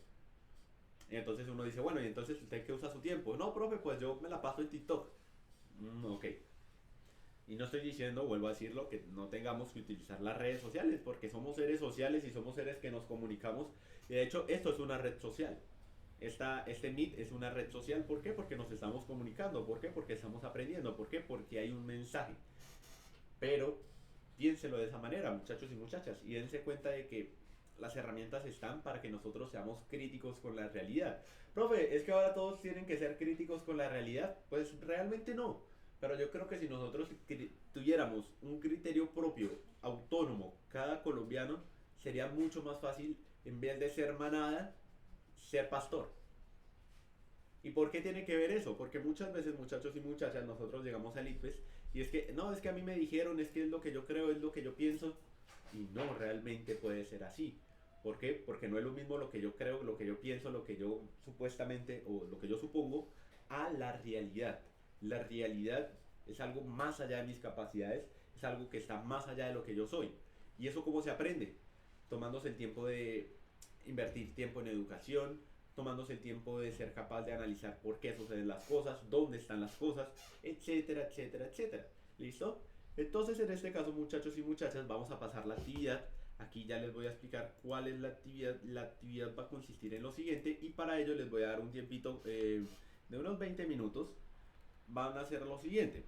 Y entonces uno dice, bueno, ¿y entonces usted qué usa su tiempo? No, profe, pues yo me la paso en TikTok. Ok. Y no estoy diciendo, vuelvo a decirlo, que no tengamos que utilizar las redes sociales, porque somos seres sociales y somos seres que nos comunicamos. Y de hecho, esto es una red social. Este Meet es una red social. ¿Por qué? Porque nos estamos comunicando. ¿Por qué? Porque estamos aprendiendo. ¿Por qué? Porque hay un mensaje. Pero piénselo de esa manera, muchachos y muchachas, y dense cuenta de que las herramientas están para que nosotros seamos críticos con la realidad. Profe, ¿es que ahora todos tienen que ser críticos con la realidad? Pues realmente no. Pero yo creo que si nosotros tuviéramos un criterio propio, autónomo, cada colombiano, sería mucho más fácil, en vez de ser manada, ser pastor. ¿Y por qué tiene que ver eso? Porque muchas veces, muchachos y muchachas, nosotros llegamos al IPES y es que, no, es que a mí me dijeron, es que es lo que yo creo, es lo que yo pienso, y no realmente puede ser así. ¿Por qué? Porque no es lo mismo lo que yo creo, lo que yo pienso, lo que yo supuestamente o lo que yo supongo a la realidad. La realidad es algo más allá de mis capacidades, es algo que está más allá de lo que yo soy. ¿Y eso cómo se aprende? Tomándose el tiempo de invertir tiempo en educación, tomándose el tiempo de ser capaz de analizar por qué suceden las cosas, dónde están las cosas, etcétera, etcétera, etcétera. ¿Listo? Entonces, en este caso, muchachos y muchachas, vamos a pasar la actividad. Aquí ya les voy a explicar cuál es la actividad. La actividad va a consistir en lo siguiente y para ello les voy a dar un tiempito de unos 20 minutos. Van a hacer lo siguiente.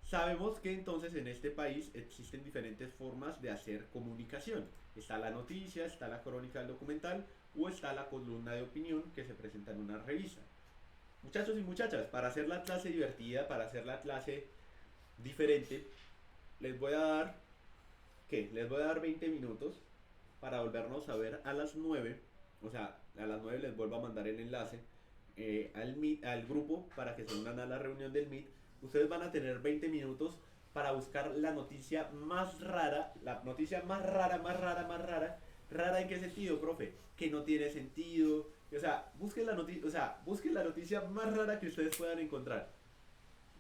Sabemos que entonces en este país existen diferentes formas de hacer comunicación. Está la noticia, está la crónica del documental o está la columna de opinión que se presenta en una revista. Muchachos y muchachas, para hacer la clase divertida, para hacer la clase diferente, les voy a dar, ¿qué? Les voy a dar 20 minutos para volvernos a ver a las 9. O sea, a las 9 les vuelvo a mandar el enlace al grupo para que se unan a la reunión del Meet. Ustedes van a tener 20 minutos para buscar la noticia más rara, la noticia más rara, más rara, más rara. ¿Rara en qué sentido, profe? Que no tiene sentido. O sea, busquen la noticia más rara que ustedes puedan encontrar.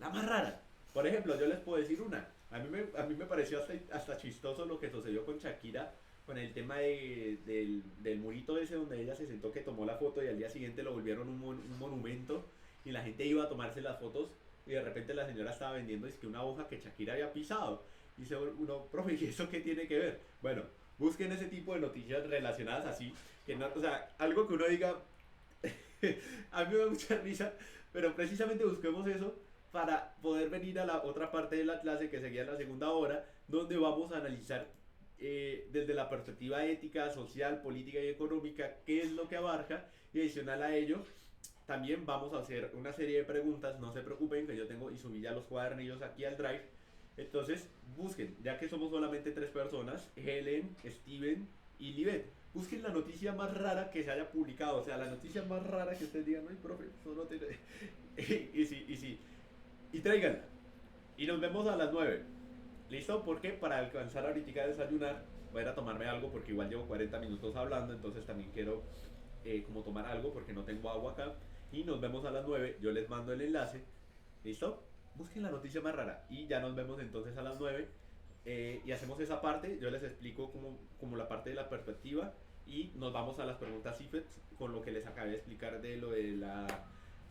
La más rara. Por ejemplo, yo les puedo decir una. A mí me pareció hasta chistoso lo que sucedió con Shakira, con el tema del murito ese donde ella se sentó que tomó la foto y al día siguiente lo volvieron un monumento y la gente iba a tomarse las fotos y de repente la señora estaba vendiendo es que una hoja que Shakira había pisado. Y dice uno, profe, ¿y eso qué tiene que ver? Bueno, busquen ese tipo de noticias relacionadas así, que no, o sea, algo que uno diga, a mí me da mucha risa, pero precisamente busquemos eso para poder venir a la otra parte de la clase que seguía en la segunda hora, donde vamos a analizar desde la perspectiva ética, social, política y económica qué es lo que abarca, y adicional a ello también vamos a hacer una serie de preguntas. No se preocupen que yo tengo y subí ya los cuadernillos aquí al Drive. Entonces busquen, ya que somos solamente 3 personas, Helen, Steven y Libet, busquen la noticia más rara que se haya publicado, o sea, la noticia más rara que ustedes digan, no, profe, eso no tiene... y tráiganla. Y nos vemos a las 9. ¿Listo? Porque para alcanzar ahorita a desayunar, voy a ir a tomarme algo porque igual llevo 40 minutos hablando, entonces también quiero como tomar algo porque no tengo agua acá. Y nos vemos a las 9, yo les mando el enlace. ¿Listo? Busquen la noticia más rara y ya nos vemos entonces a las 9 y hacemos esa parte. Yo les explico como la parte de la perspectiva y nos vamos a las preguntas IFET con lo que les acabé de explicar de lo de las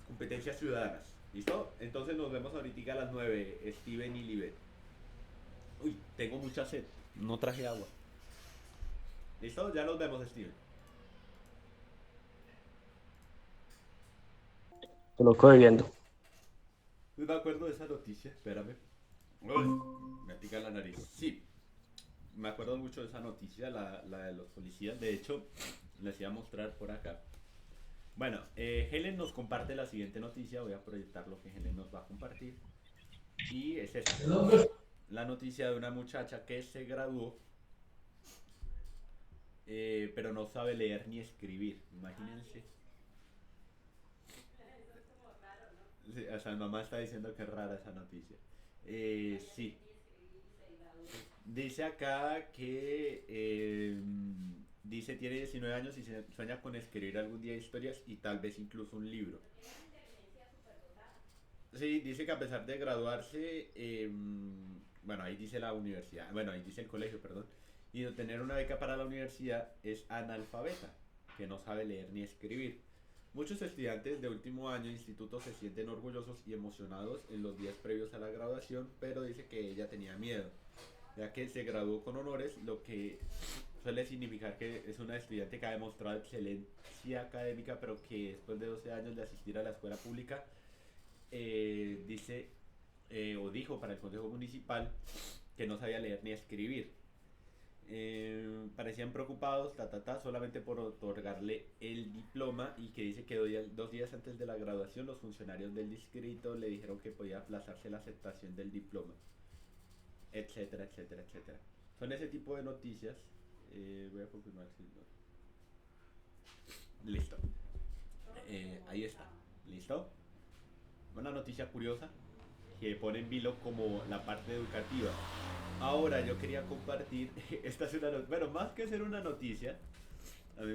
competencias ciudadanas. ¿Listo? Entonces nos vemos ahorita a las 9, Steven y Libet. Uy, tengo mucha sed, no traje agua. ¿Listo? Ya nos vemos, Steven. Te lo estoy viendo. Me acuerdo de esa noticia, espérame. Uy, me pica la nariz. Sí, me acuerdo mucho de esa noticia, la de los policías. De hecho, les iba a mostrar por acá. Bueno, Helen nos comparte la siguiente noticia. Voy a proyectar lo que Helen nos va a compartir. Y es esta. La noticia de una muchacha que se graduó, pero no sabe leer ni escribir. Imagínense. Sí, o sea, mi mamá está diciendo que es rara esa noticia. Sí. Dice acá que dice tiene 19 años y sueña con escribir algún día historias y tal vez incluso un libro. Sí, dice que a pesar de graduarse, bueno, ahí dice la universidad, bueno, ahí dice el colegio, perdón, y de tener una beca para la universidad es analfabeta, que no sabe leer ni escribir. Muchos estudiantes de último año de instituto se sienten orgullosos y emocionados en los días previos a la graduación, pero dice que ella tenía miedo, ya que se graduó con honores, lo que suele significar que es una estudiante que ha demostrado excelencia académica, pero que después de 12 años de asistir a la escuela pública, dice o dijo para el consejo municipal que no sabía leer ni escribir. Parecían preocupados solamente por otorgarle el diploma, y que dice que 2 días antes de la graduación los funcionarios del distrito le dijeron que podía aplazarse la aceptación del diploma, etcétera, etcétera, etcétera. Son ese tipo de noticias. Voy a confirmar si no. Listo. Ahí está. ¿Listo? Una noticia curiosa que pone en vilo como la parte educativa. Ahora yo quería compartir, esta es una noticia, bueno, más que ser una noticia, a mí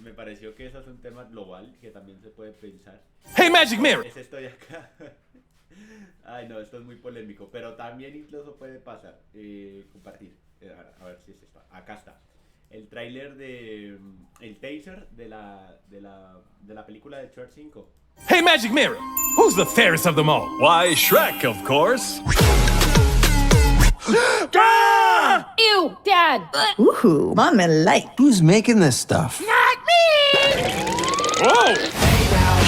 me pareció que eso es un tema global que también se puede pensar. Hey Magic Mirror! Es esto de acá. Ay no, esto es muy polémico, pero también incluso puede pasar. Compartir, a ver si es esto. Acá está. El tráiler de el teaser de la película de Shrek 5. Hey Magic Mirror! Who's the fairest of them all? Why, Shrek, of course. Ew, Dad! Ooh, mommy like. Who's making this stuff? Whoa!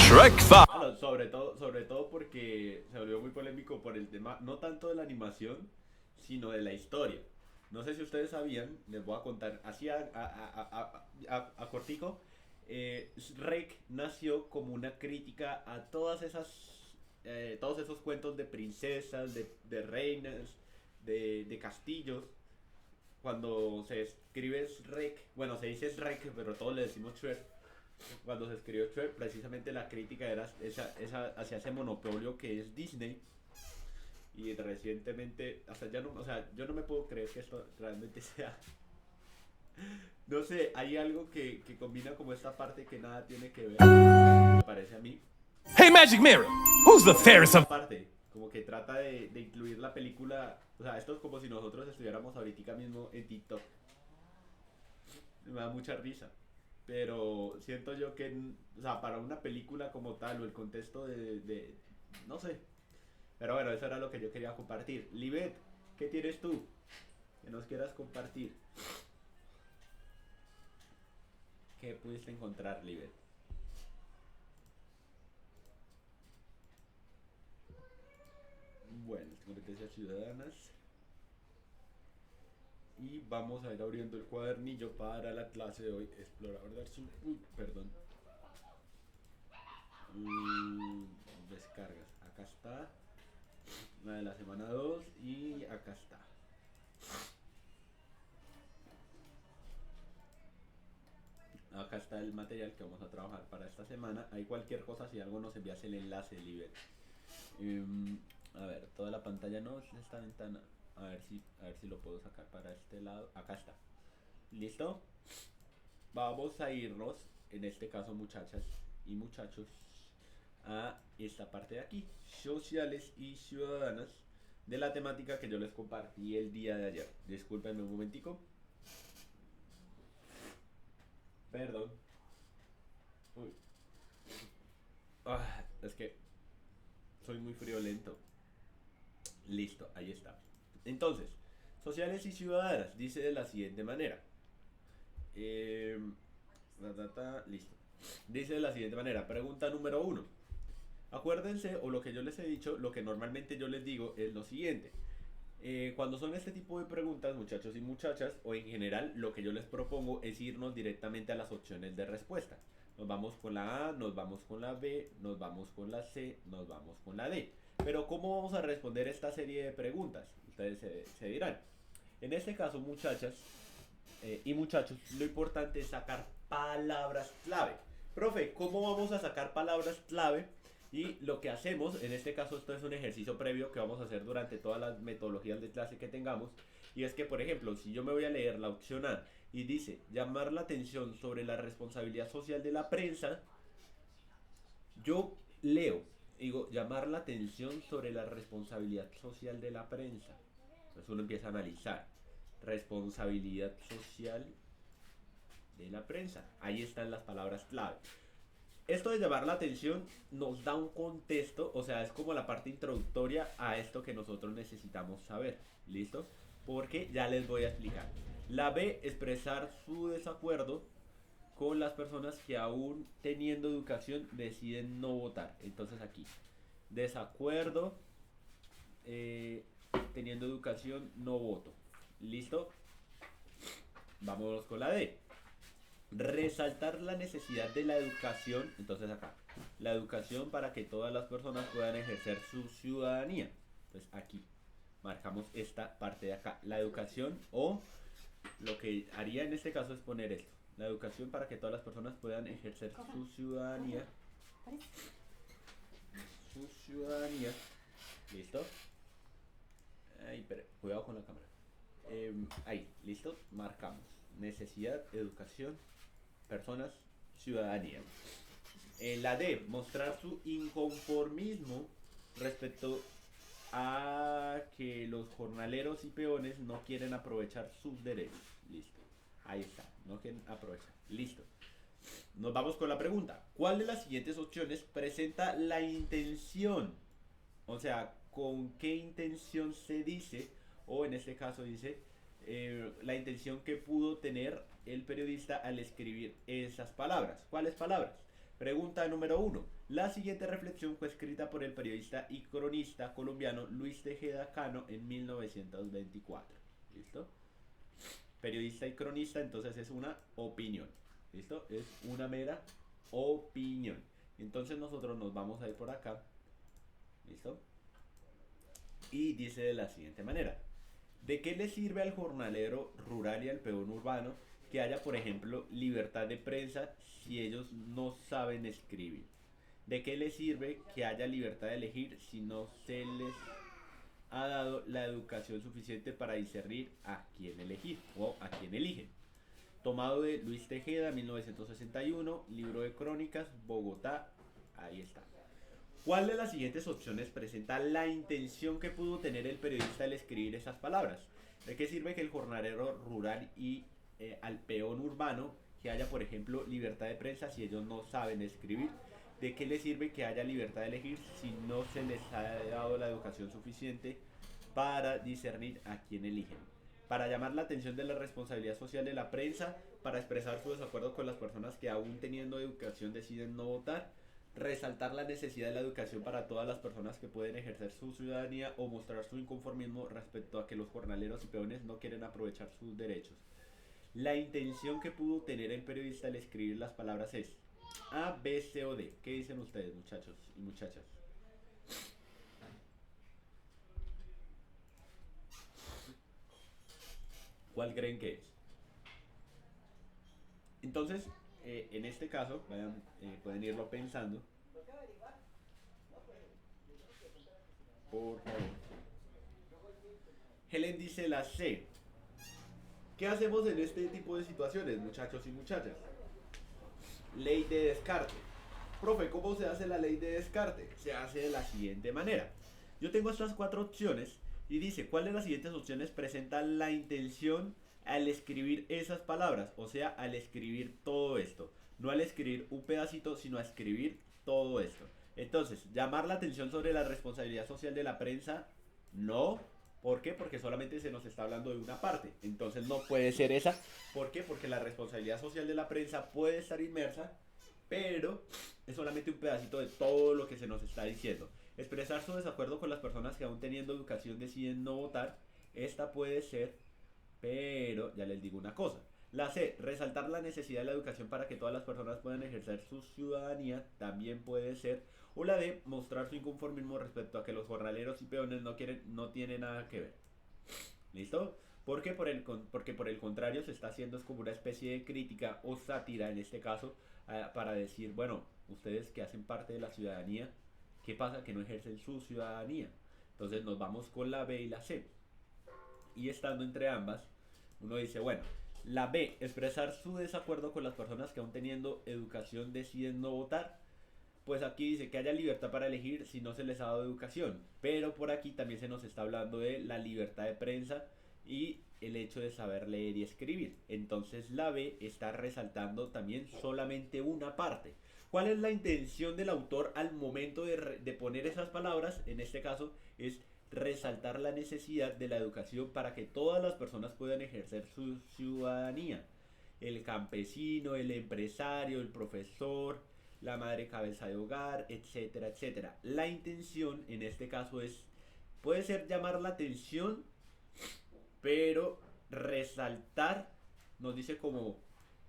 Shrek 5. Bueno, sobre todo porque se volvió muy polémico por el tema, no tanto de la animación, sino de la historia. No sé si ustedes sabían, les voy a contar así a cortico. Shrek nació como una crítica a todos esos cuentos de princesas, de reinas, de castillos. Cuando se escribe Shrek, bueno, se dice Shrek, pero todos le decimos Shrek. Cuando se escribió Shrek, precisamente la crítica era hacia ese monopolio que es Disney. Y recientemente, hasta ya no, o sea, yo no me puedo creer que esto realmente sea. No sé, hay algo que combina como esta parte que nada tiene que ver, me parece a mí. Hey Magic Mirror! Who's the fairest of... Parte, como que trata de incluir la película, o sea, esto es como si nosotros estuviéramos ahorita mismo en TikTok. Me da mucha risa, pero siento yo que, o sea, para una película como tal, o el contexto no sé. Pero bueno, eso era lo que yo quería compartir. Libet, ¿qué tienes tú que nos quieras compartir? ¿Qué pudiste encontrar, Libet? Bueno, competencias ciudadanas. Y vamos a ir abriendo el cuadernillo para la clase de hoy. Explorador de archivos. Perdón. Descargas. Acá está. La de la semana 2 y acá está. Acá está el material que vamos a trabajar para esta semana. Hay cualquier cosa, si algo nos envías el enlace, Liber. A ver, toda la pantalla no es esta ventana. A ver si lo puedo sacar para este lado. Acá está. ¿Listo? Vamos a irnos, en este caso, muchachas y muchachos, a esta parte de aquí, sociales y ciudadanas, de la temática que yo les compartí el día de ayer. Discúlpenme un momentico. Perdón. Uy. Es que soy muy friolento. Listo, ahí está. Entonces, sociales y ciudadanas, dice de la siguiente manera. Listo. Dice de la siguiente manera. Pregunta número 1. Acuérdense, o lo que yo les he dicho, lo que normalmente yo les digo es lo siguiente. Cuando son este tipo de preguntas, muchachos y muchachas, o en general, lo que yo les propongo es irnos directamente a las opciones de respuesta. Nos vamos con la A, nos vamos con la B, nos vamos con la C, nos vamos con la D. Pero ¿cómo vamos a responder esta serie de preguntas? Ustedes se dirán. En este caso, muchachas y muchachos, lo importante es sacar palabras clave. Profe, ¿cómo vamos a sacar palabras clave? Y lo que hacemos, en este caso esto es un ejercicio previo que vamos a hacer durante todas las metodologías de clase que tengamos, y es que, por ejemplo, si yo me voy a leer la opción A y dice llamar la atención sobre la responsabilidad social de la prensa, yo leo, digo, llamar la atención sobre la responsabilidad social de la prensa. Entonces uno empieza a analizar responsabilidad social de la prensa. Ahí están las palabras clave. Esto de llamar la atención nos da un contexto, o sea, es como la parte introductoria a esto que nosotros necesitamos saber. ¿Listo? Porque ya les voy a explicar. La B, expresar su desacuerdo con las personas que aún teniendo educación deciden no votar. Entonces aquí, desacuerdo, teniendo educación no voto. ¿Listo? Vámonos con la D. Resaltar la necesidad de la educación. Entonces acá, la educación para que todas las personas puedan ejercer su ciudadanía. Entonces aquí marcamos esta parte de acá, la educación, o lo que haría en este caso es poner esto, la educación para que todas las personas puedan ejercer su ciudadanía. Su ciudadanía. ¿Listo? Ay, pero cuidado con la cámara. Ahí, listo, marcamos necesidad, educación, personas, ciudadanía. La D, mostrar su inconformismo respecto a que los jornaleros y peones no quieren aprovechar sus derechos. Listo, ahí está, no quieren aprovechar. Listo. Nos vamos con la pregunta. ¿Cuál de las siguientes opciones presenta la intención? O sea, ¿con qué intención se dice? O en este caso dice la intención que pudo tener el periodista al escribir esas palabras. ¿Cuáles palabras? Pregunta número 1. La siguiente reflexión fue escrita por el periodista y cronista colombiano Luis Tejeda Cano en 1924. ¿Listo? Periodista y cronista, entonces es una opinión. ¿Listo? Es una mera opinión. Entonces nosotros nos vamos a ir por acá. ¿Listo? Y dice de la siguiente manera. ¿De qué le sirve al jornalero rural y al peón urbano que haya, por ejemplo, libertad de prensa si ellos no saben escribir? ¿De qué les sirve que haya libertad de elegir si no se les ha dado la educación suficiente para discernir a quién elegir o a quién eligen? Tomado de Luis Tejeda, 1961, libro de crónicas, Bogotá. Ahí está. ¿Cuál de las siguientes opciones presenta la intención que pudo tener el periodista al escribir esas palabras? ¿De qué sirve que el jornalero rural y al peón urbano que haya, por ejemplo, libertad de prensa si ellos no saben escribir? ¿De qué le sirve que haya libertad de elegir si no se les ha dado la educación suficiente para discernir a quién eligen? Para llamar la atención de la responsabilidad social de la prensa, para expresar su desacuerdo con las personas que aún teniendo educación deciden no votar, resaltar la necesidad de la educación para todas las personas que pueden ejercer su ciudadanía, o mostrar su inconformismo respecto a que los jornaleros y peones no quieren aprovechar sus derechos. La intención que pudo tener el periodista al escribir las palabras es A, B, C o D. ¿Qué dicen ustedes, muchachos y muchachas? ¿Cuál creen que es? Entonces, en este caso, vayan, pueden irlo pensando. Por favor. Helen dice la C. ¿Qué hacemos en este tipo de situaciones, muchachos y muchachas? Ley de descarte. Profe, ¿cómo se hace la ley de descarte? Se hace de la siguiente manera. Yo tengo estas 4 opciones y dice, ¿cuál de las siguientes opciones presenta la intención al escribir esas palabras? O sea, al escribir todo esto. No al escribir un pedacito, sino a escribir todo esto. Entonces, llamar la atención sobre la responsabilidad social de la prensa, no. ¿Por qué? Porque solamente se nos está hablando de una parte. Entonces no puede ser esa. ¿Por qué? Porque la responsabilidad social de la prensa puede estar inmersa, pero es solamente un pedacito de todo lo que se nos está diciendo. Expresar su desacuerdo con las personas que aún teniendo educación deciden no votar. Esta puede ser, pero ya les digo una cosa. La C, resaltar la necesidad de la educación para que todas las personas puedan ejercer su ciudadanía, también puede ser. O la D, mostrar su inconformismo respecto a que los jornaleros y peones no tienen nada que ver. ¿Listo? Porque por el contrario se está haciendo es como una especie de crítica o sátira en este caso, para decir, bueno, ustedes que hacen parte de la ciudadanía, ¿Qué pasa? Que no ejercen su ciudadanía. Entonces nos vamos con la B y la C. Y estando entre ambas, uno dice, bueno, la B, expresar su desacuerdo con las personas que aún teniendo educación deciden no votar. Pues aquí dice que haya libertad para elegir si no se les ha dado educación. Pero por aquí también se nos está hablando de la libertad de prensa y el hecho de saber leer y escribir. Entonces la B está resaltando también solamente una parte. ¿Cuál es la intención del autor al momento de poner esas palabras? En este caso es resaltar la necesidad de la educación para que todas las personas puedan ejercer su ciudadanía. El campesino, el empresario, el profesor, la madre cabeza de hogar, etcétera, etcétera. La intención en este caso puede ser llamar la atención, pero resaltar nos dice como,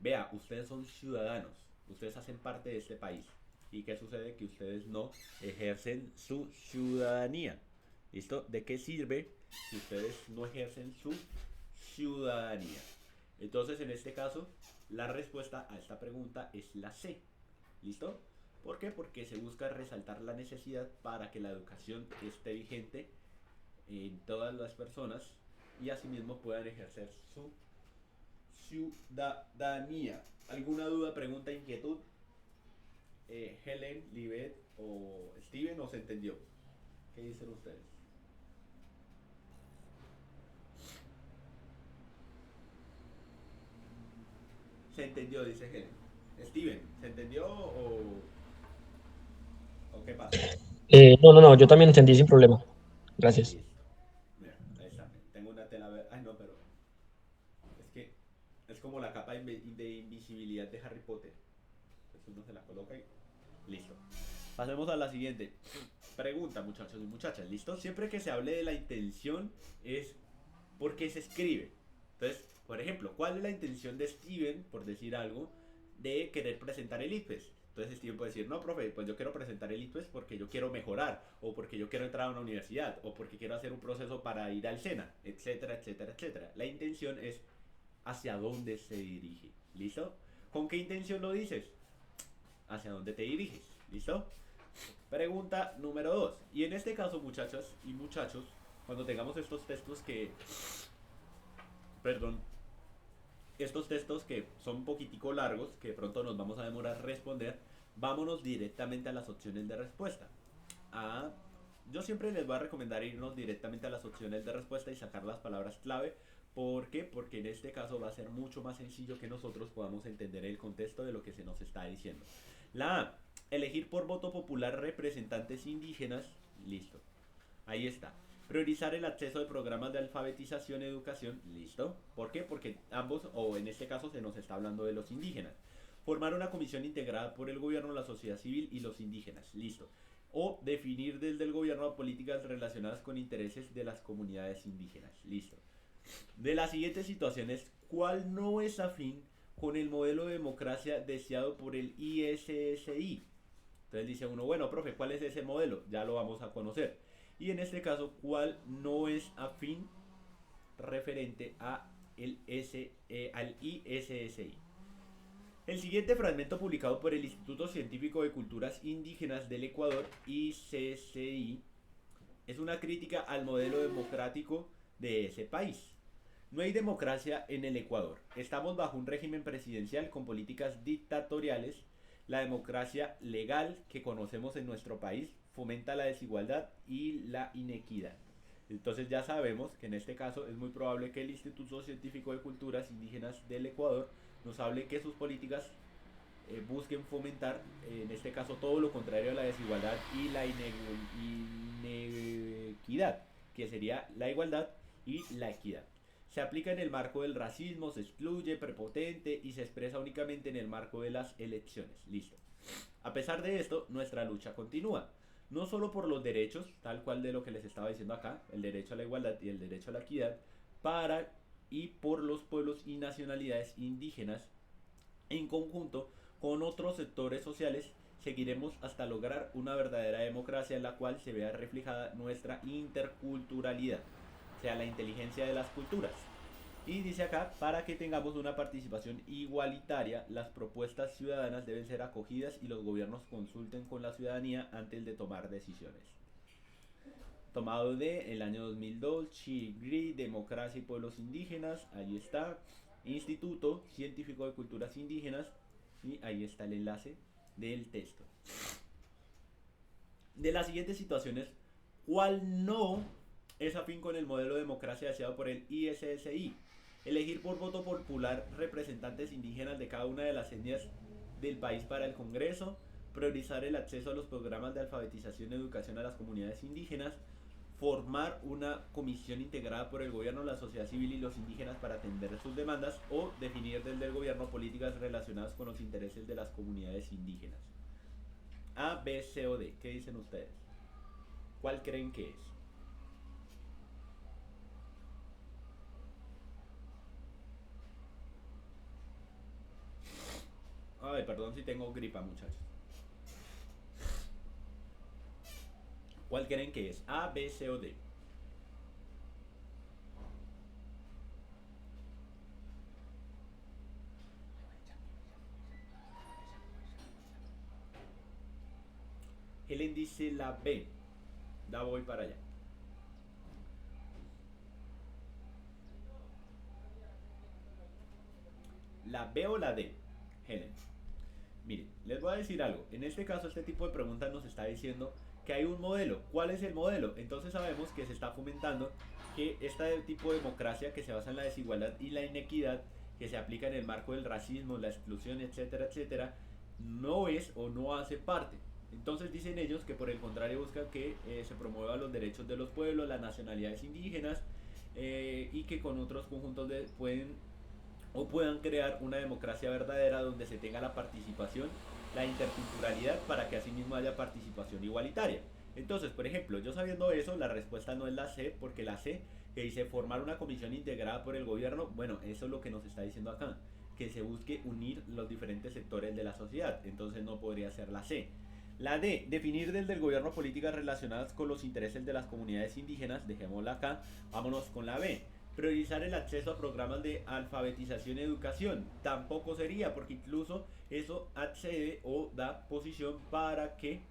vea, ustedes son ciudadanos, ustedes hacen parte de este país. ¿Y qué sucede? Que ustedes no ejercen su ciudadanía. ¿Listo? ¿De qué sirve si ustedes no ejercen su ciudadanía? Entonces, en este caso, la respuesta a esta pregunta es la C. ¿Listo? ¿Por qué? Porque se busca resaltar la necesidad para que la educación esté vigente en todas las personas y asimismo puedan ejercer su ciudadanía. ¿Alguna duda, pregunta, inquietud? Helen, Libet o Steven, ¿no se entendió? ¿Qué dicen ustedes? Se entendió, dice Helen. Steven, ¿se entendió o qué pasa? No, yo también entendí sin problema. Gracias. Listo. Mira, ahí está. Tengo una tela verde. Ay, no, pero es que es como la capa de invisibilidad de Harry Potter. Entonces uno se la coloca y listo. Pasemos a la siguiente pregunta, muchachos y muchachas. ¿Listo? Siempre que se hable de la intención es porque se escribe. Entonces, por ejemplo, ¿cuál es la intención de Steven, por decir algo, de querer presentar el ICFES? Entonces Steven puede decir, no, profe, pues yo quiero presentar el ICFES porque yo quiero mejorar, o porque yo quiero entrar a una universidad, o porque quiero hacer un proceso para ir al SENA, etcétera, etcétera, etcétera. La intención es hacia dónde se dirige. ¿Listo? ¿Con qué intención lo dices? Hacia dónde te diriges. ¿Listo? Pregunta número 2. Y en este caso, muchachas y muchachos, cuando tengamos estos textos que... Perdón. Estos textos que son un poquitico largos, que de pronto nos vamos a demorar a responder, vámonos directamente a las opciones de respuesta. Yo siempre les voy a recomendar irnos directamente a las opciones de respuesta y sacar las palabras clave. ¿Por qué? Porque en este caso va a ser mucho más sencillo que nosotros podamos entender el contexto de lo que se nos está diciendo. La A, elegir por voto popular representantes indígenas. Listo. Ahí está. Priorizar el acceso de programas de alfabetización y educación. Listo. ¿Por qué? Porque ambos, o en este caso se nos está hablando de los indígenas. Formar una comisión integrada por el gobierno, la sociedad civil y los indígenas. Listo. O definir desde el gobierno políticas relacionadas con intereses de las comunidades indígenas. Listo. De las siguientes situaciones, ¿cuál no es afín con el modelo de democracia deseado por el ISSI? Entonces dice uno, bueno, profe, ¿cuál es ese modelo? Ya lo vamos a conocer. Y en este caso, ¿cuál no es afín referente a al ISSI? El siguiente fragmento publicado por el Instituto Científico de Culturas Indígenas del Ecuador, ICCI, es una crítica al modelo democrático de ese país. No hay democracia en el Ecuador. Estamos bajo un régimen presidencial con políticas dictatoriales. La democracia legal que conocemos en nuestro país fomenta la desigualdad y la inequidad. Entonces ya sabemos que en este caso es muy probable que el Instituto Científico de Culturas Indígenas del Ecuador nos hable que sus políticas busquen fomentar, en este caso, todo lo contrario a la desigualdad y la inequidad, que sería la igualdad y la equidad. Se aplica en el marco del racismo, se excluye, prepotente y se expresa únicamente en el marco de las elecciones. Listo. A pesar de esto, nuestra lucha continúa. No solo por los derechos, tal cual de lo que les estaba diciendo acá, el derecho a la igualdad y el derecho a la equidad, para y por los pueblos y nacionalidades indígenas, en conjunto con otros sectores sociales, seguiremos hasta lograr una verdadera democracia en la cual se vea reflejada nuestra interculturalidad, o sea, la inteligencia de las culturas. Y dice acá, para que tengamos una participación igualitaria, las propuestas ciudadanas deben ser acogidas y los gobiernos consulten con la ciudadanía antes de tomar decisiones. Tomado de el año 2002, Chigri, Democracia y Pueblos Indígenas, ahí está, Instituto Científico de Culturas Indígenas, y ahí está el enlace del texto. De las siguientes situaciones, ¿cuál no es afín con el modelo de democracia deseado por el ISSI? Elegir por voto popular representantes indígenas de cada una de las etnias del país para el Congreso, priorizar el acceso a los programas de alfabetización y educación a las comunidades indígenas, formar una comisión integrada por el gobierno, la sociedad civil y los indígenas para atender sus demandas, o definir desde el gobierno políticas relacionadas con los intereses de las comunidades indígenas. A, B, C o D. ¿Qué dicen ustedes? ¿Cuál creen que es? Ay, perdón si tengo gripa, muchachos. ¿Cuál creen que es? A, B, C o D. Helen dice la B. Ya voy para allá. ¿La B o la D? Helen. Miren, les voy a decir algo. En este caso, este tipo de preguntas nos está diciendo que hay un modelo. ¿Cuál es el modelo? Entonces sabemos que se está fomentando que este tipo de democracia que se basa en la desigualdad y la inequidad, que se aplica en el marco del racismo, la exclusión, etcétera, etcétera, no es o no hace parte. Entonces dicen ellos que por el contrario buscan que se promuevan los derechos de los pueblos, las nacionalidades indígenas, y que con otros conjuntos puedan crear una democracia verdadera donde se tenga la participación, la interculturalidad, para que asimismo haya participación igualitaria. Entonces, por ejemplo, yo sabiendo eso, la respuesta no es la C, porque la C, que dice formar una comisión integrada por el gobierno, bueno, eso es lo que nos está diciendo acá, que se busque unir los diferentes sectores de la sociedad, entonces no podría ser la C. La D, definir desde el gobierno políticas relacionadas con los intereses de las comunidades indígenas, dejémosla acá, vámonos con la B. Priorizar el acceso a programas de alfabetización y educación, tampoco sería, porque incluso eso accede o da posición para que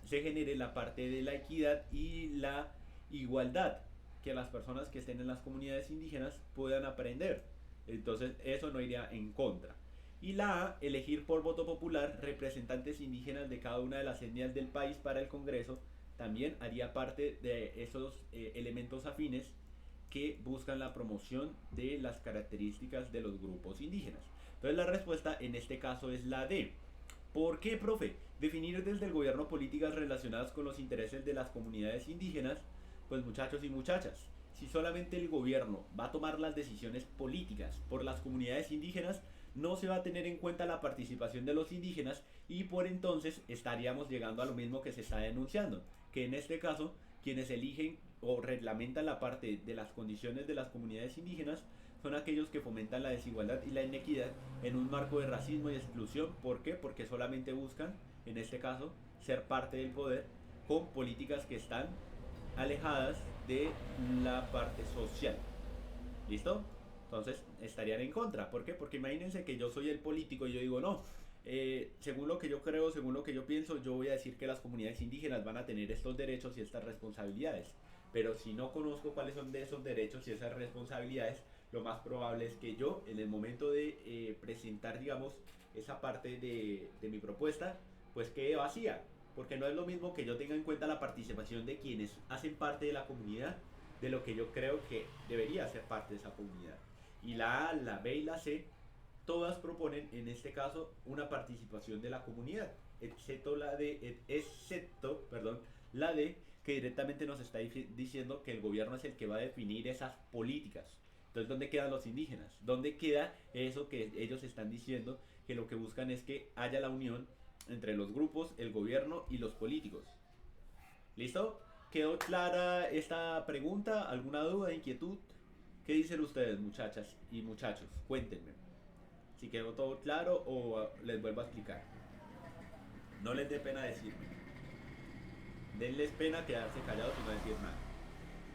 se genere la parte de la equidad y la igualdad, que las personas que estén en las comunidades indígenas puedan aprender. Entonces eso no iría en contra. Y la A, elegir por voto popular representantes indígenas de cada una de las etnias del país para el Congreso, también haría parte de esos elementos afines que buscan la promoción de las características de los grupos indígenas. Entonces la respuesta en este caso es la D. ¿Por qué, profe? Definir desde el gobierno políticas relacionadas con los intereses de las comunidades indígenas. Pues muchachos y muchachas, si solamente el gobierno va a tomar las decisiones políticas por las comunidades indígenas, no se va a tener en cuenta la participación de los indígenas, y por entonces estaríamos llegando a lo mismo que se está denunciando, que en este caso quienes eligen o reglamentan la parte de las condiciones de las comunidades indígenas son aquellos que fomentan la desigualdad y la inequidad en un marco de racismo y exclusión. ¿Por qué? Porque solamente buscan, en este caso, ser parte del poder con políticas que están alejadas de la parte social. ¿Listo? Entonces estarían en contra. ¿Por qué? Porque imagínense que yo soy el político y yo digo no, según lo que yo creo, según lo que yo pienso, yo voy a decir que las comunidades indígenas van a tener estos derechos y estas responsabilidades. Pero si no conozco cuáles son de esos derechos y esas responsabilidades, lo más probable es que yo, en el momento de presentar, digamos, esa parte de mi propuesta, pues quede vacía. Porque no es lo mismo que yo tenga en cuenta la participación de quienes hacen parte de la comunidad, de lo que yo creo que debería ser parte de esa comunidad. Y la A, la B y la C, todas proponen en este caso una participación de la comunidad, excepto la D, que directamente nos está diciendo que el gobierno es el que va a definir esas políticas. Entonces, ¿dónde quedan los indígenas? ¿Dónde queda eso que ellos están diciendo, que lo que buscan es que haya la unión entre los grupos, el gobierno y los políticos? ¿Listo? ¿Quedó clara esta pregunta? ¿Alguna duda, inquietud? ¿Qué dicen ustedes, muchachas y muchachos? Cuéntenme si quedó todo claro o les vuelvo a explicar. No les dé pena decirme. Denles pena quedarse callados y no decir nada.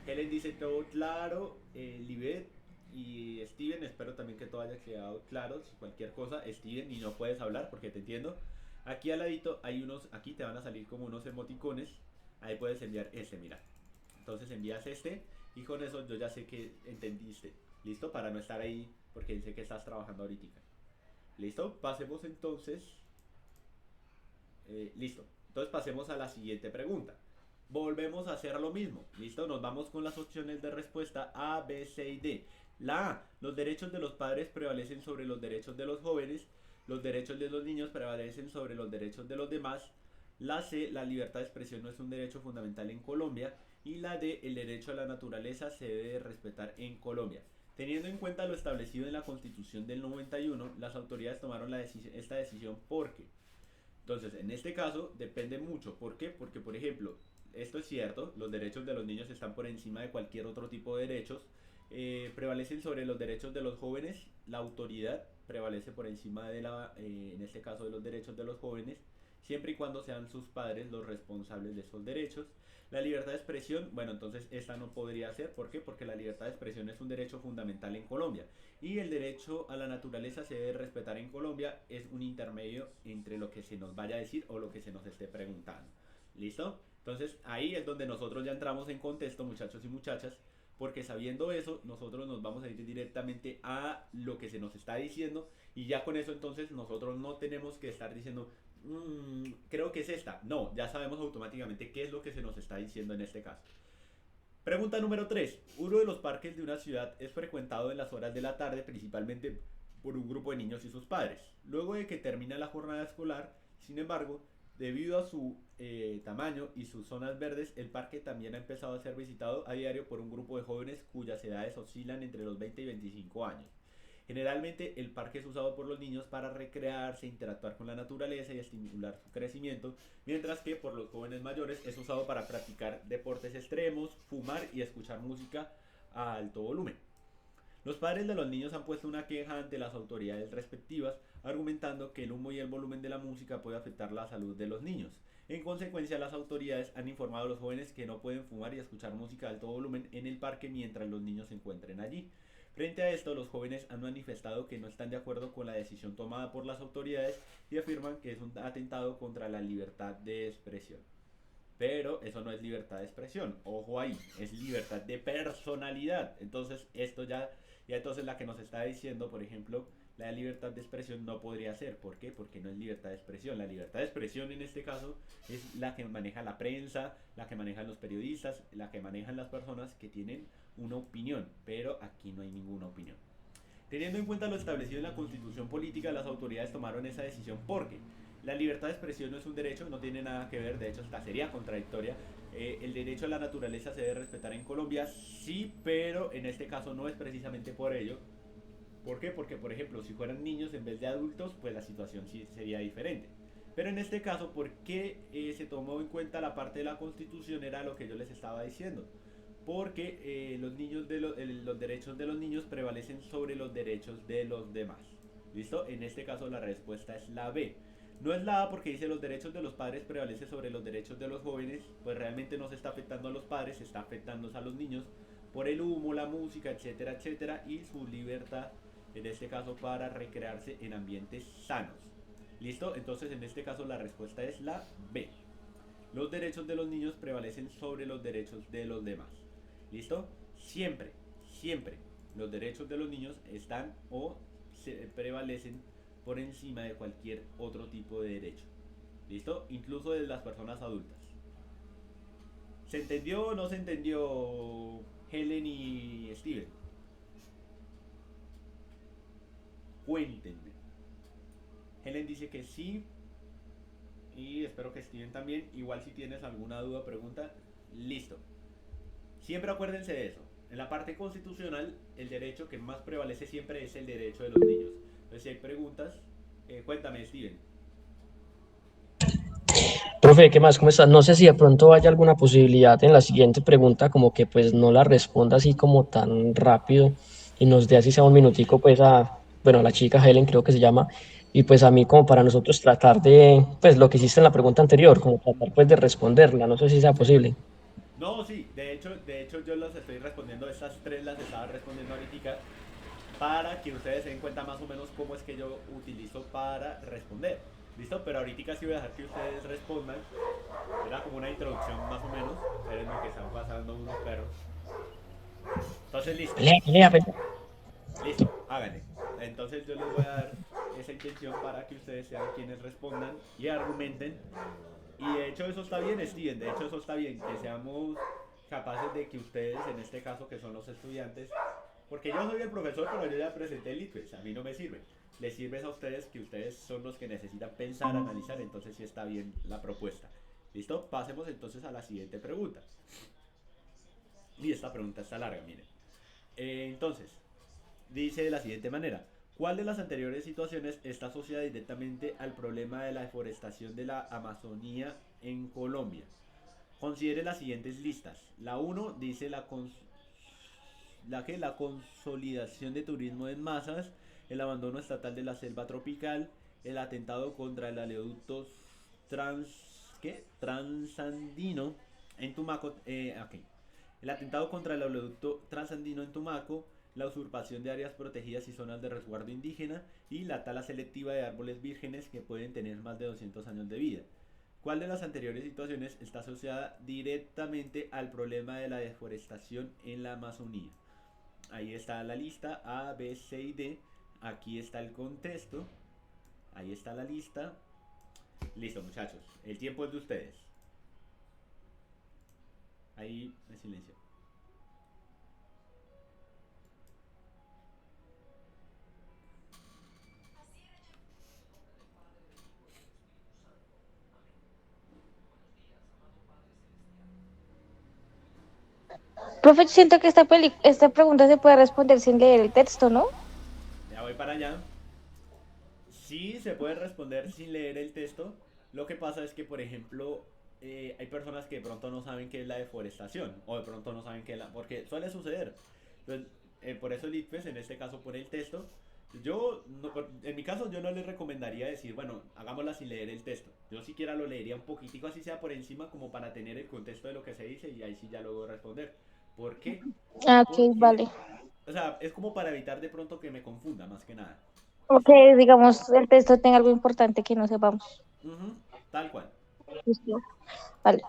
Helen dice todo claro. Libet, y Steven, espero también que todo haya quedado claro. Si cualquier cosa, Steven, y no puedes hablar porque te entiendo. Aquí al ladito hay unos, aquí te van a salir como unos emoticones. Ahí puedes enviar este, mira. Entonces envías este y con eso yo ya sé que entendiste. ¿Listo? Para no estar ahí porque sé que estás trabajando ahorita. ¿Listo? Pasemos entonces. Listo. Entonces pasemos a la siguiente pregunta. Volvemos a hacer lo mismo. ¿Listo? Nos vamos con las opciones de respuesta A, B, C y D. La A, los derechos de los padres prevalecen sobre los derechos de los jóvenes. Los derechos de los niños prevalecen sobre los derechos de los demás. La C, la libertad de expresión no es un derecho fundamental en Colombia. Y la D, el derecho a la naturaleza se debe respetar en Colombia. Teniendo en cuenta lo establecido en la Constitución del 91, las autoridades tomaron esta decisión porque, entonces, en este caso depende mucho. ¿Por qué? Porque, por ejemplo, esto es cierto, los derechos de los niños están por encima de cualquier otro tipo de derechos. Prevalecen sobre los derechos de los jóvenes, la autoridad prevalece por encima de en este caso de los derechos de los jóvenes, siempre y cuando sean sus padres los responsables de esos derechos. La libertad de expresión, bueno, entonces esta no podría ser. ¿Por qué? Porque la libertad de expresión es un derecho fundamental en Colombia. Y el derecho a la naturaleza se debe respetar en Colombia, es un intermedio entre lo que se nos vaya a decir o lo que se nos esté preguntando. ¿Listo? Entonces ahí es donde nosotros ya entramos en contexto, muchachos y muchachas, porque sabiendo eso, nosotros nos vamos a ir directamente a lo que se nos está diciendo y ya con eso entonces nosotros no tenemos que estar diciendo creo que es esta. No, ya sabemos automáticamente qué es lo que se nos está diciendo en este caso. Pregunta número 3. Uno de los parques de una ciudad es frecuentado en las horas de la tarde, principalmente por un grupo de niños y sus padres. Luego de que termina la jornada escolar, sin embargo, debido a su tamaño y sus zonas verdes, el parque también ha empezado a ser visitado a diario por un grupo de jóvenes cuyas edades oscilan entre los 20 y 25 años. Generalmente el parque es usado por los niños para recrearse, interactuar con la naturaleza y estimular su crecimiento, mientras que por los jóvenes mayores es usado para practicar deportes extremos, fumar y escuchar música a alto volumen. Los padres de los niños han puesto una queja ante las autoridades respectivas, argumentando que el humo y el volumen de la música puede afectar la salud de los niños. En consecuencia, las autoridades han informado a los jóvenes que no pueden fumar y escuchar música a alto volumen en el parque mientras los niños se encuentren allí. Frente a esto, los jóvenes han manifestado que no están de acuerdo con la decisión tomada por las autoridades y afirman que es un atentado contra la libertad de expresión. Pero eso no es libertad de expresión, ojo ahí, es libertad de personalidad. Entonces esto ya entonces la que nos está diciendo, por ejemplo, la libertad de expresión no podría ser. ¿Por qué? Porque no es libertad de expresión. La libertad de expresión en este caso es la que maneja la prensa, la que manejan los periodistas, la que manejan las personas que tienen una opinión, pero aquí no hay ninguna opinión. Teniendo en cuenta lo establecido en la Constitución política, las autoridades tomaron esa decisión porque la libertad de expresión no es un derecho, no tiene nada que ver, de hecho esta sería contradictoria. El derecho a la naturaleza se debe respetar en Colombia, sí, pero en este caso no es precisamente por ello. ¿Por qué? Porque, por ejemplo, si fueran niños en vez de adultos, pues la situación sí sería diferente. Pero en este caso, ¿por qué se tomó en cuenta la parte de la Constitución? Era lo que yo les estaba diciendo. Porque los derechos de los niños prevalecen sobre los derechos de los demás. ¿Listo? En este caso la respuesta es la B. No es la A porque dice los derechos de los padres prevalecen sobre los derechos de los jóvenes, pues realmente no se está afectando a los padres, se está afectando a los niños por el humo, la música, etcétera, etcétera, y su libertad, en este caso, para recrearse en ambientes sanos. ¿Listo? Entonces, en este caso, la respuesta es la B. Los derechos de los niños prevalecen sobre los derechos de los demás. ¿Listo? Siempre, siempre, los derechos de los niños están o prevalecen por encima de cualquier otro tipo de derecho. ¿Listo? Incluso de las personas adultas. ¿Se entendió o no se entendió, Helen y Steven? Cuéntenme. Helen dice que sí. Y espero que Steven también. Igual si tienes alguna duda o pregunta, listo. Siempre acuérdense de eso. En la parte constitucional, el derecho que más prevalece siempre es el derecho de los niños. Entonces, si hay preguntas, cuéntame, Steven. Profe, ¿qué más? ¿Cómo estás? No sé si de pronto haya alguna posibilidad en la siguiente pregunta, como que pues no la responda así como tan rápido y nos dé así sea un minutico pues a la chica Helen creo que se llama, y pues a mí como para nosotros tratar de, pues lo que hiciste en la pregunta anterior, como tratar pues de responderla, no sé si sea posible. No, sí, de hecho yo las estoy respondiendo, estas tres las estaba respondiendo ahorita, para que ustedes se den cuenta más o menos cómo es que yo utilizo para responder. ¿Listo? Pero ahorita sí voy a dejar que ustedes respondan. Era como una introducción más o menos. Esperen lo que están pasando unos perros. Entonces, listo. Lea, pelea. Listo, háganle. Entonces yo les voy a dar esa intención para que ustedes sean quienes respondan y argumenten. Y de hecho eso está bien, Steven. De hecho eso está bien, que seamos capaces de que ustedes, en este caso que son los estudiantes, porque yo soy el profesor, pero yo ya presenté el ITFES, a mí no me sirve. Les sirve a ustedes, que ustedes son los que necesitan pensar, analizar, entonces sí está bien la propuesta. ¿Listo? Pasemos entonces a la siguiente pregunta. Y esta pregunta está larga, miren. Entonces, dice de la siguiente manera: ¿cuál de las anteriores situaciones está asociada directamente al problema de la deforestación de la Amazonía en Colombia? Considere las siguientes listas. La 1 dice la consolidación de turismo en masas, el abandono estatal de la selva tropical, el atentado contra el oleoducto transandino en Tumaco, okay. El atentado contra el oleoducto transandino en Tumaco, la usurpación de áreas protegidas y zonas de resguardo indígena y la tala selectiva de árboles vírgenes que pueden tener más de 200 años de vida. ¿Cuál de las anteriores situaciones está asociada directamente al problema de la deforestación en la Amazonía? Ahí está la lista A, B, C y D. Aquí está el contexto. Ahí está la lista. Listo, muchachos. El tiempo es de ustedes. Ahí en silencio. Profe, siento que esta pregunta se puede responder sin leer el texto, ¿no? Ya voy para allá. Sí, se puede responder sin leer el texto. Lo que pasa es que, por ejemplo, hay personas que de pronto no saben qué es la deforestación, o de pronto no saben qué es la... porque suele suceder. Entonces, por eso el ITFES en este caso pone el texto. Yo, en mi caso, yo no les recomendaría decir, bueno, hagámosla sin leer el texto. Yo siquiera lo leería un poquitico, así sea por encima, como para tener el contexto de lo que se dice, y ahí sí ya luego responder. ¿Por qué? Ah, ok, Porque, vale. o sea, es como para evitar de pronto que me confunda, más que nada. Ok, ¿Listo? digamos, el texto tenga algo importante que no sepamos. Ujú, tal cual. Listo. Vale.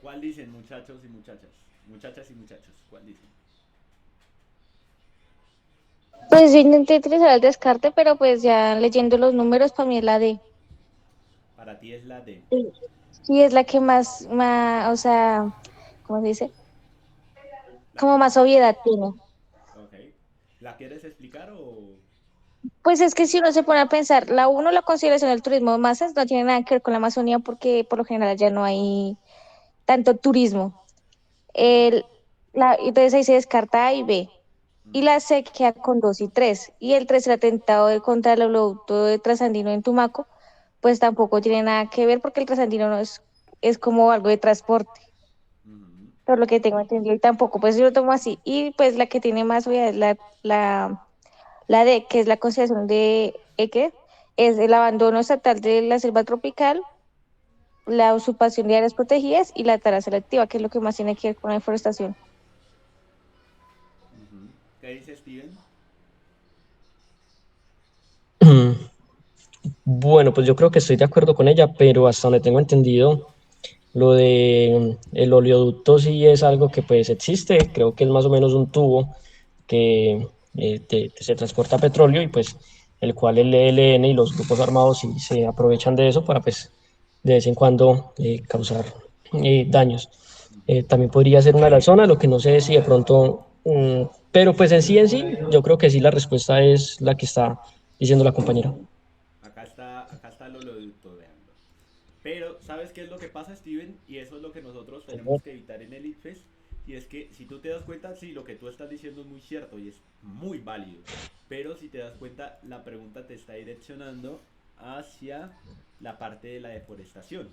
¿Cuál dicen, muchachos y muchachas? Muchachas y muchachos, ¿cuál dicen? Pues yo intenté utilizar el descarte, pero pues ya leyendo los números, para mí es la D. Para ti es la D. Sí, es la que o sea, ¿cómo se dice? La Como que, más obviedad tiene. ok. ¿La quieres explicar o...? Pues es que si uno se pone a pensar, la uno, la consideración del turismo de masas no tiene nada que ver con la Amazonía porque por lo general ya no hay tanto turismo. Ujú, El, entonces ahí se descarta A y B. Y ujú, la C queda con 2 y 3. Y el 3, el atentado contra el oleoducto de Trasandino en Tumaco, pues tampoco tiene nada que ver porque el Trasandino no es como algo de transporte, ujú. por lo que tengo entendido. Y tampoco, pues yo lo tomo así. Y pues la que tiene más obviedad es la D, que es la consideración de EQE, es el abandono estatal de la selva tropical, la usurpación de áreas protegidas y la tala selectiva, que es lo que más tiene que ver con la deforestación. Ujú. ¿Qué dice Steven? Bueno, pues yo creo que estoy de acuerdo con ella, pero hasta donde tengo entendido, lo de el oleoducto sí es algo que pues existe, creo que es más o menos un tubo que se transporta petróleo y pues el cual el ELN y los grupos armados sí se aprovechan de eso para pues de vez en cuando causar daños. También podría ser una de las zonas, lo que no sé si de pronto, pero pues en sí, yo creo que sí la respuesta es la que está diciendo la compañera. Acá está el oleoducto, veanlo. Pero, ¿sabes qué es lo que pasa, Steven? Y eso es lo que nosotros tenemos que evitar en el ICFES. Y es que si tú te das cuenta, sí, lo que tú estás diciendo es muy cierto y es muy válido. Pero si te das cuenta, la pregunta te está direccionando hacia la parte de la deforestación.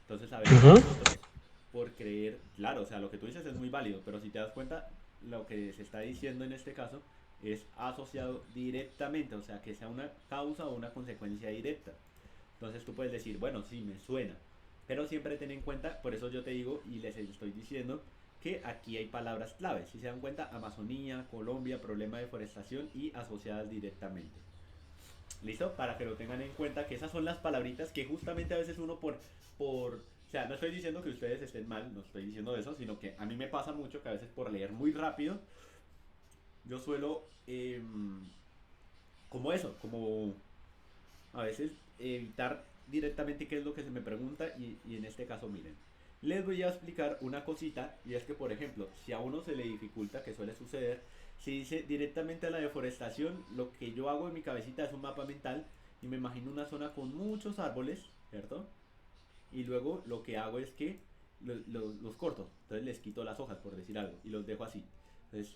Entonces, a veces Ujú. nosotros, por creer, claro, o sea, lo que tú dices es muy válido, pero si te das cuenta, lo que se está diciendo en este caso es asociado directamente, o sea, que sea una causa o una consecuencia directa. Entonces tú puedes decir, bueno, sí, me suena, pero siempre ten en cuenta, por eso yo te digo y les estoy diciendo que aquí hay palabras claves. Si se dan cuenta, Amazonía, Colombia, problema de deforestación y asociadas directamente. ¿Listo? Para que lo tengan en cuenta que esas son las palabritas que justamente a veces uno o sea, no estoy diciendo que ustedes estén mal, no estoy diciendo eso, sino que a mí me pasa mucho que a veces por leer muy rápido, yo suelo, como eso, como a veces evitar directamente qué es lo que se me pregunta y en este caso miren. Les voy a explicar una cosita y es que por ejemplo, si a uno se le dificulta, que suele suceder, si dice directamente a la deforestación, lo que yo hago en mi cabecita es un mapa mental y me imagino una zona con muchos árboles, ¿cierto? Y luego lo que hago es que los corto, entonces les quito las hojas por decir algo y los dejo así. Entonces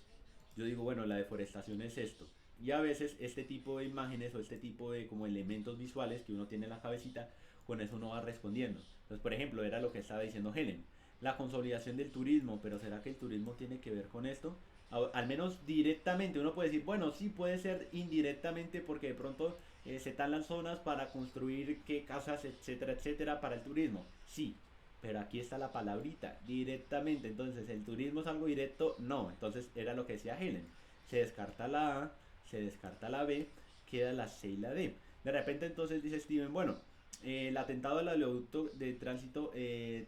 yo digo, bueno, la deforestación es esto. Y a veces este tipo de imágenes o este tipo de como elementos visuales que uno tiene en la cabecita, con eso uno va respondiendo. Entonces, por ejemplo, era lo que estaba diciendo Helen, la consolidación del turismo, pero ¿será que el turismo tiene que ver con esto? Al menos directamente, uno puede decir, bueno, sí puede ser indirectamente porque de pronto se talan zonas para construir qué casas, etcétera, etcétera, para el turismo. Sí, pero aquí está la palabrita, directamente. Entonces, ¿el turismo es algo directo? No. Entonces, era lo que decía Helen. Se descarta la A, se descarta la B, queda la C y la D. De repente, entonces dice Steven, bueno, el atentado al oleoducto de tránsito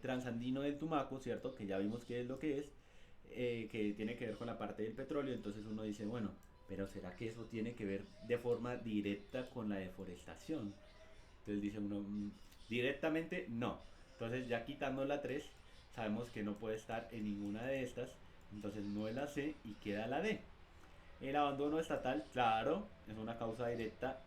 transandino del Tumaco, ¿cierto? Que ya vimos qué es lo que tiene que ver con la parte del petróleo. Entonces uno dice, bueno, pero ¿será que eso tiene que ver de forma directa con la deforestación? Entonces dice uno, directamente no. Entonces ya quitando la 3 sabemos que no puede estar en ninguna de estas. Entonces no es la C y queda la D. El abandono estatal, claro, es una causa directa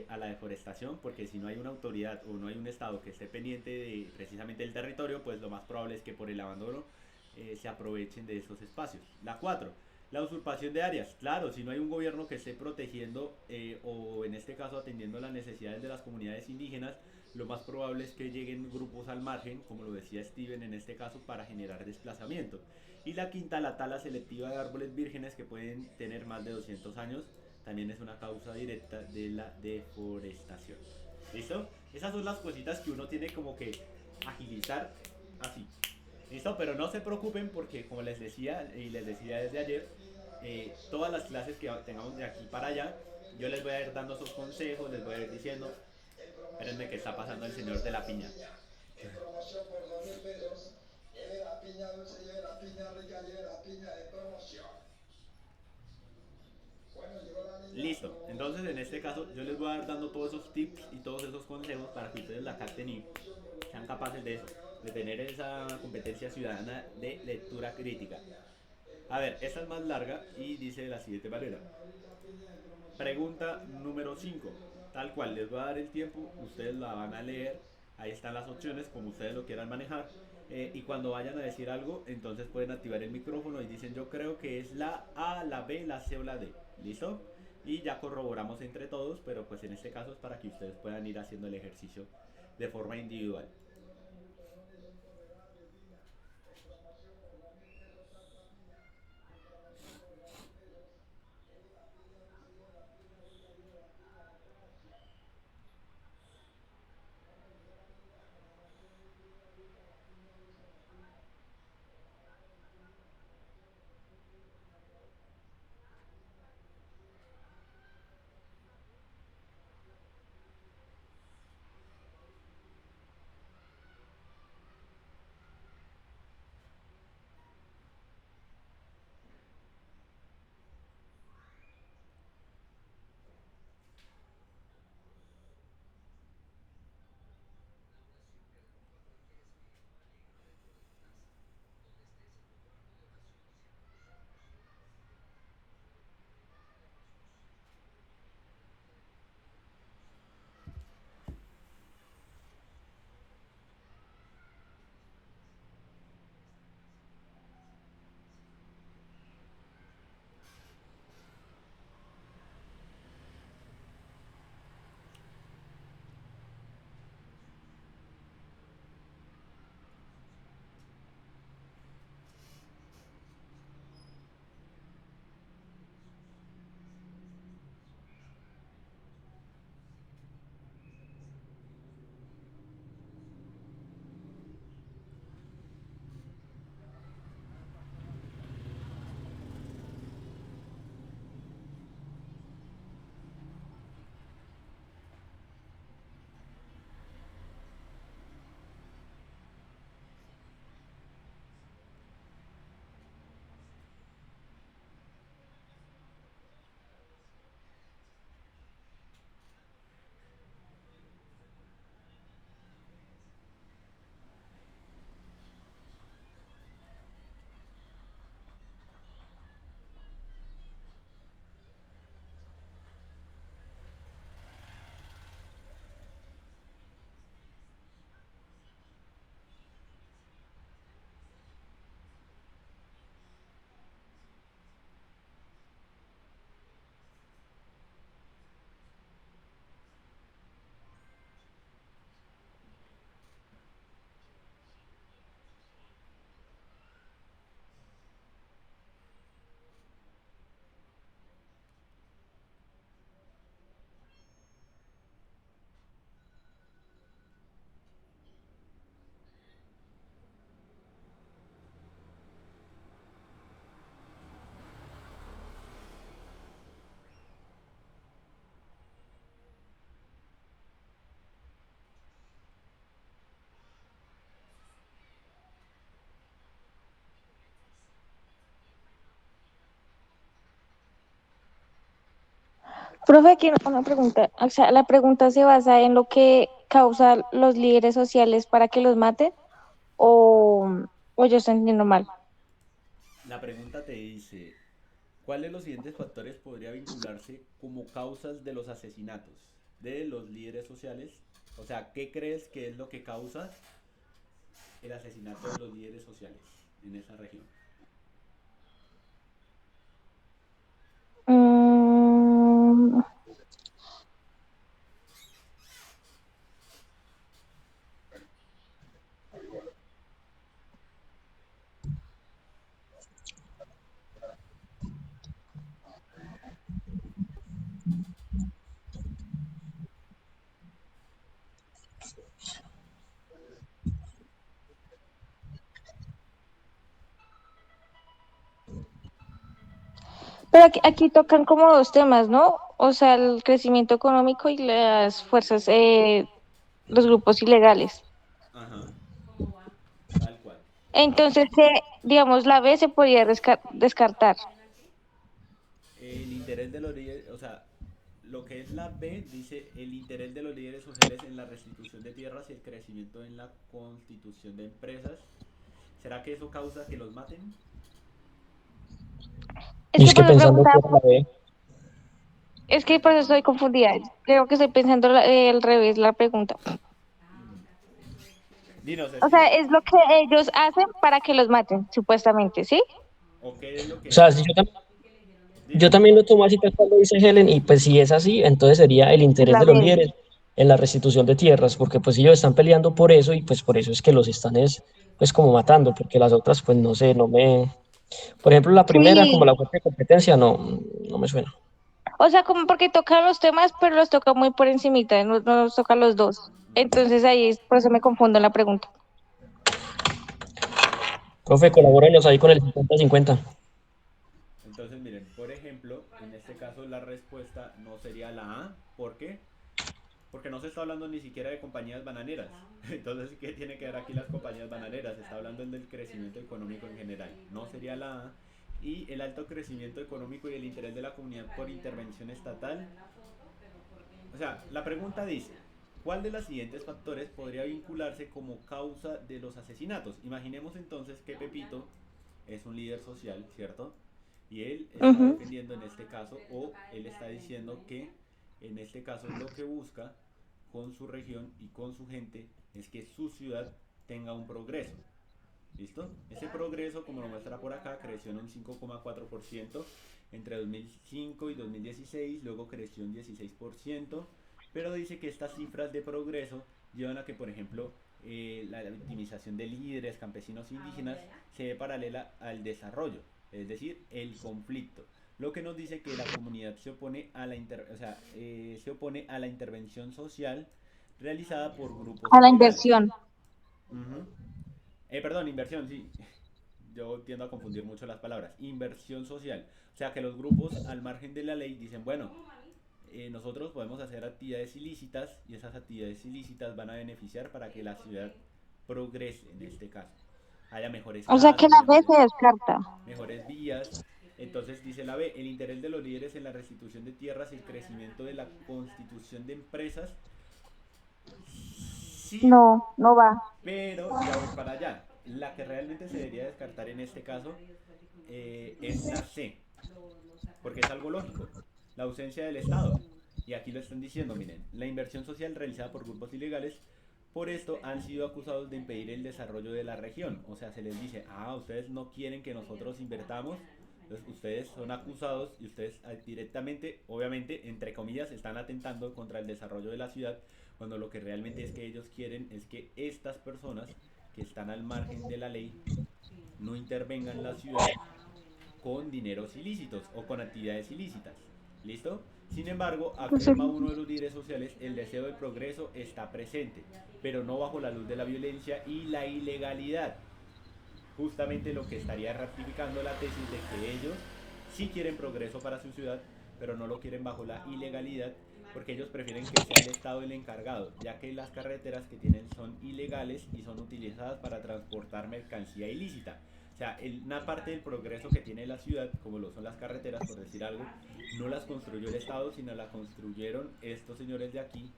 a la deforestación, porque si no hay una autoridad o no hay un estado que esté pendiente de precisamente el territorio, pues lo más probable es que por el abandono se aprovechen de esos espacios. La 4, la usurpación de áreas. Claro, si no hay un gobierno que esté protegiendo o en este caso atendiendo las necesidades de las comunidades indígenas, lo más probable es que lleguen grupos al margen, como lo decía Steven en este caso, para generar desplazamiento. Y la quinta, la tala selectiva de árboles vírgenes que pueden tener más de 200 años, también es una causa directa de la deforestación. ¿Listo? Esas son las cositas que uno tiene como que agilizar así. ¿Listo? Pero no se preocupen porque como les decía y les decía desde ayer, todas las clases que tengamos de aquí para allá, yo les voy a ir dando esos consejos, les voy a ir diciendo, espérenme que está pasando el señor de la piña. Listo, entonces en este caso yo les voy a ir dando todos esos tips y todos esos consejos para que ustedes la capten y sean capaces de eso, de tener esa competencia ciudadana de lectura crítica. A ver, esta es más larga y dice de la siguiente manera. Pregunta número 5. Tal cual, les voy a dar el tiempo, ustedes la van a leer, ahí están las opciones, como ustedes lo quieran manejar. Y cuando vayan a decir algo, entonces pueden activar el micrófono y dicen yo creo que es la A, la B, la C o la D. ¿Listo? Y ya corroboramos entre todos, pero pues en este caso es para que ustedes puedan ir haciendo el ejercicio de forma individual. Profe, aquí una pregunta. O sea, ¿la pregunta se basa en lo que causan los líderes sociales para que los maten? ¿O, o yo estoy entendiendo mal? La pregunta te dice, ¿cuál de los siguientes factores podría vincularse como causas de los asesinatos de los líderes sociales? O sea, ¿qué crees que es lo que causa el asesinato de los líderes sociales en esa región? Mm, pero aquí tocan como dos temas, ¿no? O sea, el crecimiento económico y las fuerzas, los grupos ilegales. Ajá, tal cual. Entonces, digamos, la B se podría descartar. El interés de los líderes, o sea, lo que es la B dice el interés de los líderes sociales en la restitución de tierras y el crecimiento en la constitución de empresas. ¿Será que eso causa que los maten? Es Y que es que por eso pensando que preguntaba, era la B, es que por eso estoy confundida. Creo que estoy pensando al revés la pregunta. Dinos, O sea, escribe. es lo que ellos hacen para que los maten, supuestamente, ¿sí? ¿O qué es lo o que sea, si hacen? yo Dime. también lo tomo así tal cual lo dice Helen, y pues si es así, entonces sería el Es interés la de los B. líderes en la restitución de tierras, porque pues ellos están peleando por eso y pues por eso es que los están pues como matando, porque las otras pues no sé, no me, por ejemplo la primera como Sí, la fuerte competencia no me suena. o sea, como porque toca los temas, pero los toca muy por encimita, no los toca los dos. Entonces ahí es, por eso me confundo en la pregunta. Profe, colabórenos ahí con el 50-50. Entonces, miren, por ejemplo, en este caso la respuesta no sería la A. ¿Por qué? Porque no se está hablando ni siquiera de compañías bananeras. Entonces, ¿qué tiene que ver aquí las compañías bananeras? Se está hablando del crecimiento económico en general. No sería la A. Y el alto crecimiento económico y el interés de la comunidad por intervención estatal. O sea, la pregunta dice, ¿cuál de los siguientes factores podría vincularse como causa de los asesinatos? Imaginemos entonces que Pepito es un líder social, ¿cierto? Y él está Ujú. defendiendo en este caso, o él está diciendo que en este caso lo que busca con su región y con su gente es que su ciudad tenga un progreso. ¿Listo? Ese progreso, como lo muestra por acá, creció en un 5,4% entre 2005 y 2016, luego creció en 16%, pero dice que estas cifras de progreso llevan a que, por ejemplo, la victimización de líderes, campesinos indígenas se ve paralela al desarrollo, es decir, el conflicto. Lo que nos dice que la comunidad se opone a se opone a la intervención social realizada por grupos A la ilegales. inversión. Ujú. Perdón, inversión, sí. Yo tiendo a confundir mucho las palabras. Inversión social. O sea que los grupos al margen de la ley dicen, bueno, nosotros podemos hacer actividades ilícitas y esas actividades ilícitas van a beneficiar para que la ciudad progrese en este caso. Haya mejores O sea que casas, la B se descarta. mejores vías. Entonces dice la B, el interés de los líderes en la restitución de tierras y el crecimiento de la constitución de empresas. Sí, No, no va. pero ya voy para allá. La que realmente se debería descartar en este caso es la C, porque es algo lógico. La ausencia del Estado. Y aquí lo están diciendo, miren, la inversión social realizada por grupos ilegales, por esto han sido acusados de impedir el desarrollo de la región. O sea, se les dice, ustedes no quieren que nosotros invertamos, entonces ustedes son acusados y ustedes directamente, obviamente, entre comillas, están atentando contra el desarrollo de la ciudad, cuando lo que realmente es que ellos quieren es que estas personas que están al margen de la ley no intervengan en la ciudad con dineros ilícitos o con actividades ilícitas. ¿Listo? Sin embargo, afirma uno de los líderes sociales, el deseo del progreso está presente, pero no bajo la luz de la violencia y la ilegalidad. Justamente lo que estaría ratificando la tesis de que ellos sí quieren progreso para su ciudad, pero no lo quieren bajo la ilegalidad, porque ellos prefieren que sea el Estado el encargado, ya que las carreteras que tienen son ilegales y son utilizadas para transportar mercancía ilícita. O sea, una parte del progreso que tiene la ciudad, como lo son las carreteras, por decir algo, no las construyó el Estado, sino las construyeron estos señores de aquí.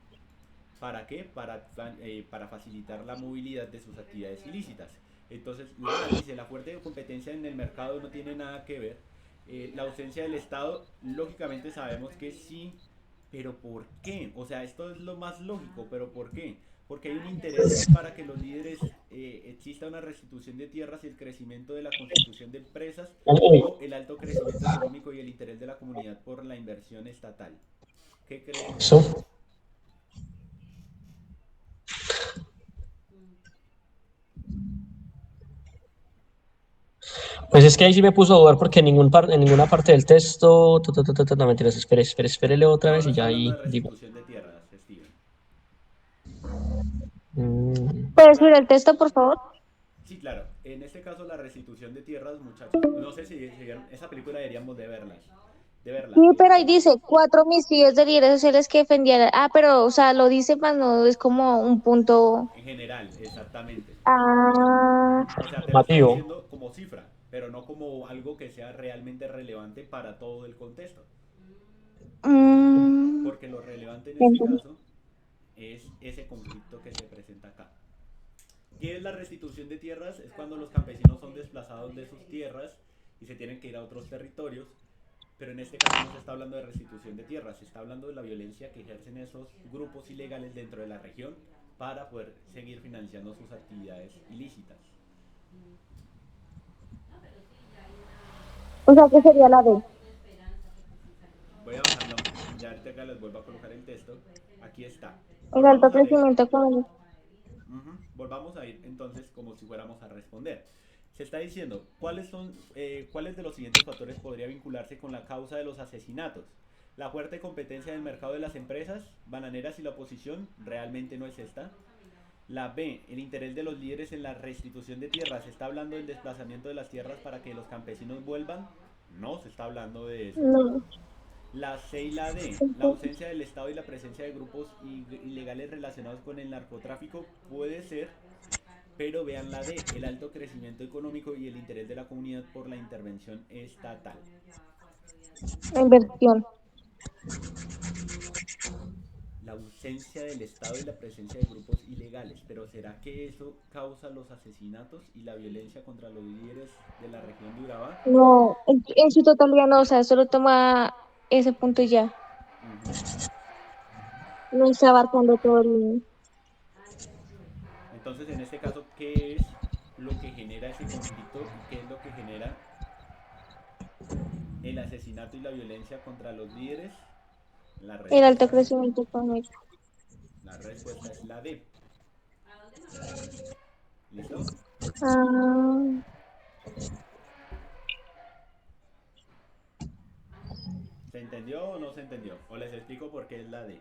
¿Para qué? Para facilitar la movilidad de sus actividades ilícitas. Entonces, dice, la fuerte competencia en el mercado no tiene nada que ver. La ausencia del Estado, lógicamente sabemos que sí, pero ¿por qué? O sea, esto es lo más lógico, pero ¿por qué? Porque hay un interés para que los líderes exista una restitución de tierras y el crecimiento de la constitución de empresas o el alto crecimiento económico y el interés de la comunidad por la inversión estatal. ¿Qué creen ustedes? Eso. Pues es que ahí sí me puso a dudar porque en ninguna parte del texto, no mentiras, espérele otra No, vez no y está ya hablando ahí de digo. restitución de tierras, Steven. ¿Puedes Bueno, subir el texto, por favor? sí, claro. En este caso, la restitución de tierras, muchachos. No sé si vieron esa película, deberíamos de verla. De Sí, verla. pero ahí dice 4 homicidios de líderes sociales que defendían. Ah, pero, o sea, lo dice, más no es como un punto. En general, exactamente. Ah, O sea, te lo está Mativo. diciendo como cifra, pero no como algo que sea realmente relevante para todo el contexto. mm, Porque lo relevante en este entendí. caso es ese conflicto que se presenta acá. ¿Qué es la restitución de tierras? Es cuando los campesinos son desplazados de sus tierras y se tienen que ir a otros territorios. Pero en este caso no se está hablando de restitución de tierras, se está hablando de la violencia que ejercen esos grupos ilegales dentro de la región para poder seguir financiando sus actividades ilícitas. O sea, que sería la D. Voy a bajarlo, ya ahorita les vuelvo a colocar el texto. Aquí está. El alto Volvamos a leer. crecimiento económico. Volvamos a ir entonces como si fuéramos a responder. Se está diciendo, ¿cuáles de los siguientes factores podría vincularse con la causa de los asesinatos? La fuerte competencia en el mercado de las empresas bananeras y la oposición realmente no es esta. La B, el interés de los líderes en la restitución de tierras. ¿Se está hablando del desplazamiento de las tierras para que los campesinos vuelvan? No se está hablando de eso. No. La C y la D, la ausencia del Estado y la presencia de grupos ilegales relacionados con el narcotráfico puede ser, pero vean la D, el alto crecimiento económico y el interés de la comunidad por la intervención estatal. La inversión. La ausencia del Estado y la presencia de grupos ilegales, pero ¿será que eso causa los asesinatos y la violencia contra los líderes de la región de Urabá? No, en su totalidad no, o sea, solo toma ese punto y ya. No está abarcando todo el. Entonces, en este caso, ¿qué es lo que genera ese conflicto y qué es lo que genera el asesinato y la violencia contra los líderes? La El alto respuesta, crecimiento económico. la respuesta es la D. ¿Listo? Ah, ¿Se entendió o no se entendió? O les explico por qué es la D.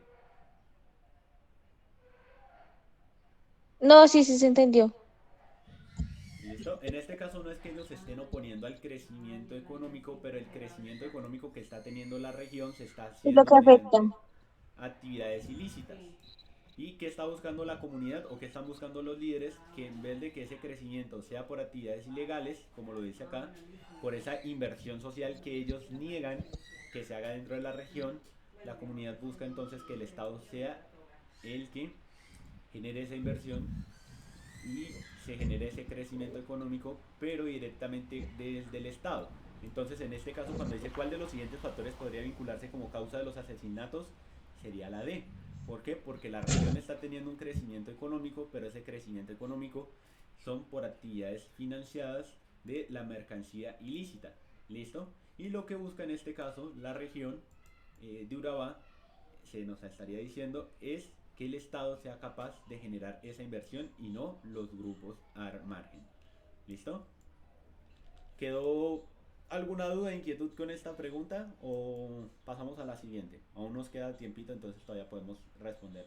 no, sí, sí se entendió. ¿Listo? En este caso no es que ellos se estén oponiendo al crecimiento económico, pero el crecimiento económico que está teniendo la región se está Es lo haciendo que afecta. mediante actividades ilícitas. ¿Y qué está buscando la comunidad o qué están buscando los líderes? Que en vez de que ese crecimiento sea por actividades ilegales, como lo dice acá, por esa inversión social que ellos niegan que se haga dentro de la región, la comunidad busca entonces que el Estado sea el que genere esa inversión y se genere ese crecimiento económico, pero directamente desde el Estado. Entonces, en este caso, cuando dice cuál de los siguientes factores podría vincularse como causa de los asesinatos, sería la D. ¿Por qué? Porque la región está teniendo un crecimiento económico, pero ese crecimiento económico son por actividades financiadas de la mercancía ilícita. ¿Listo? Y lo que busca en este caso la región de Urabá, se nos estaría diciendo, es que el Estado sea capaz de generar esa inversión y no los grupos al margen. ¿Listo? ¿Quedó alguna duda, inquietud con esta pregunta o pasamos a la siguiente? Aún nos queda tiempito, entonces todavía podemos responder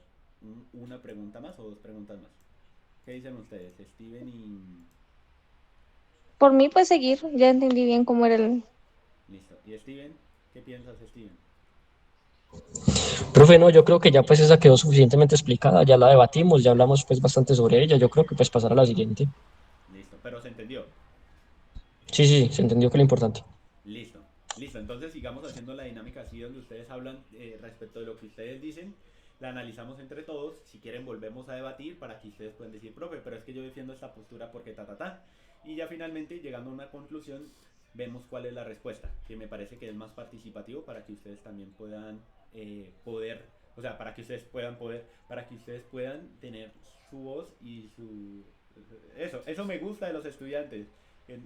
una pregunta más o dos preguntas más. ¿Qué dicen ustedes, Steven y...? Por mí, pues seguir, ya entendí bien cómo era el. Listo. ¿Y Steven? ¿Qué piensas, Steven? Profe, no, yo creo que ya pues esa quedó suficientemente explicada, ya la debatimos, ya hablamos pues bastante sobre ella, yo creo que pues pasar a la siguiente. Listo, pero se entendió. Sí, sí, se entendió que lo importante. Listo, listo. Entonces sigamos haciendo la dinámica así donde ustedes hablan respecto de lo que ustedes dicen. La analizamos entre todos. Si quieren volvemos a debatir para que ustedes puedan decir, profe, pero es que yo defiendo esta postura porque ta, ta, ta. Y ya finalmente, llegando a una conclusión, vemos cuál es la respuesta, que me parece que es más participativo para que ustedes también puedan poder, o sea, para que ustedes puedan tener su voz y su... Eso me gusta de los estudiantes, que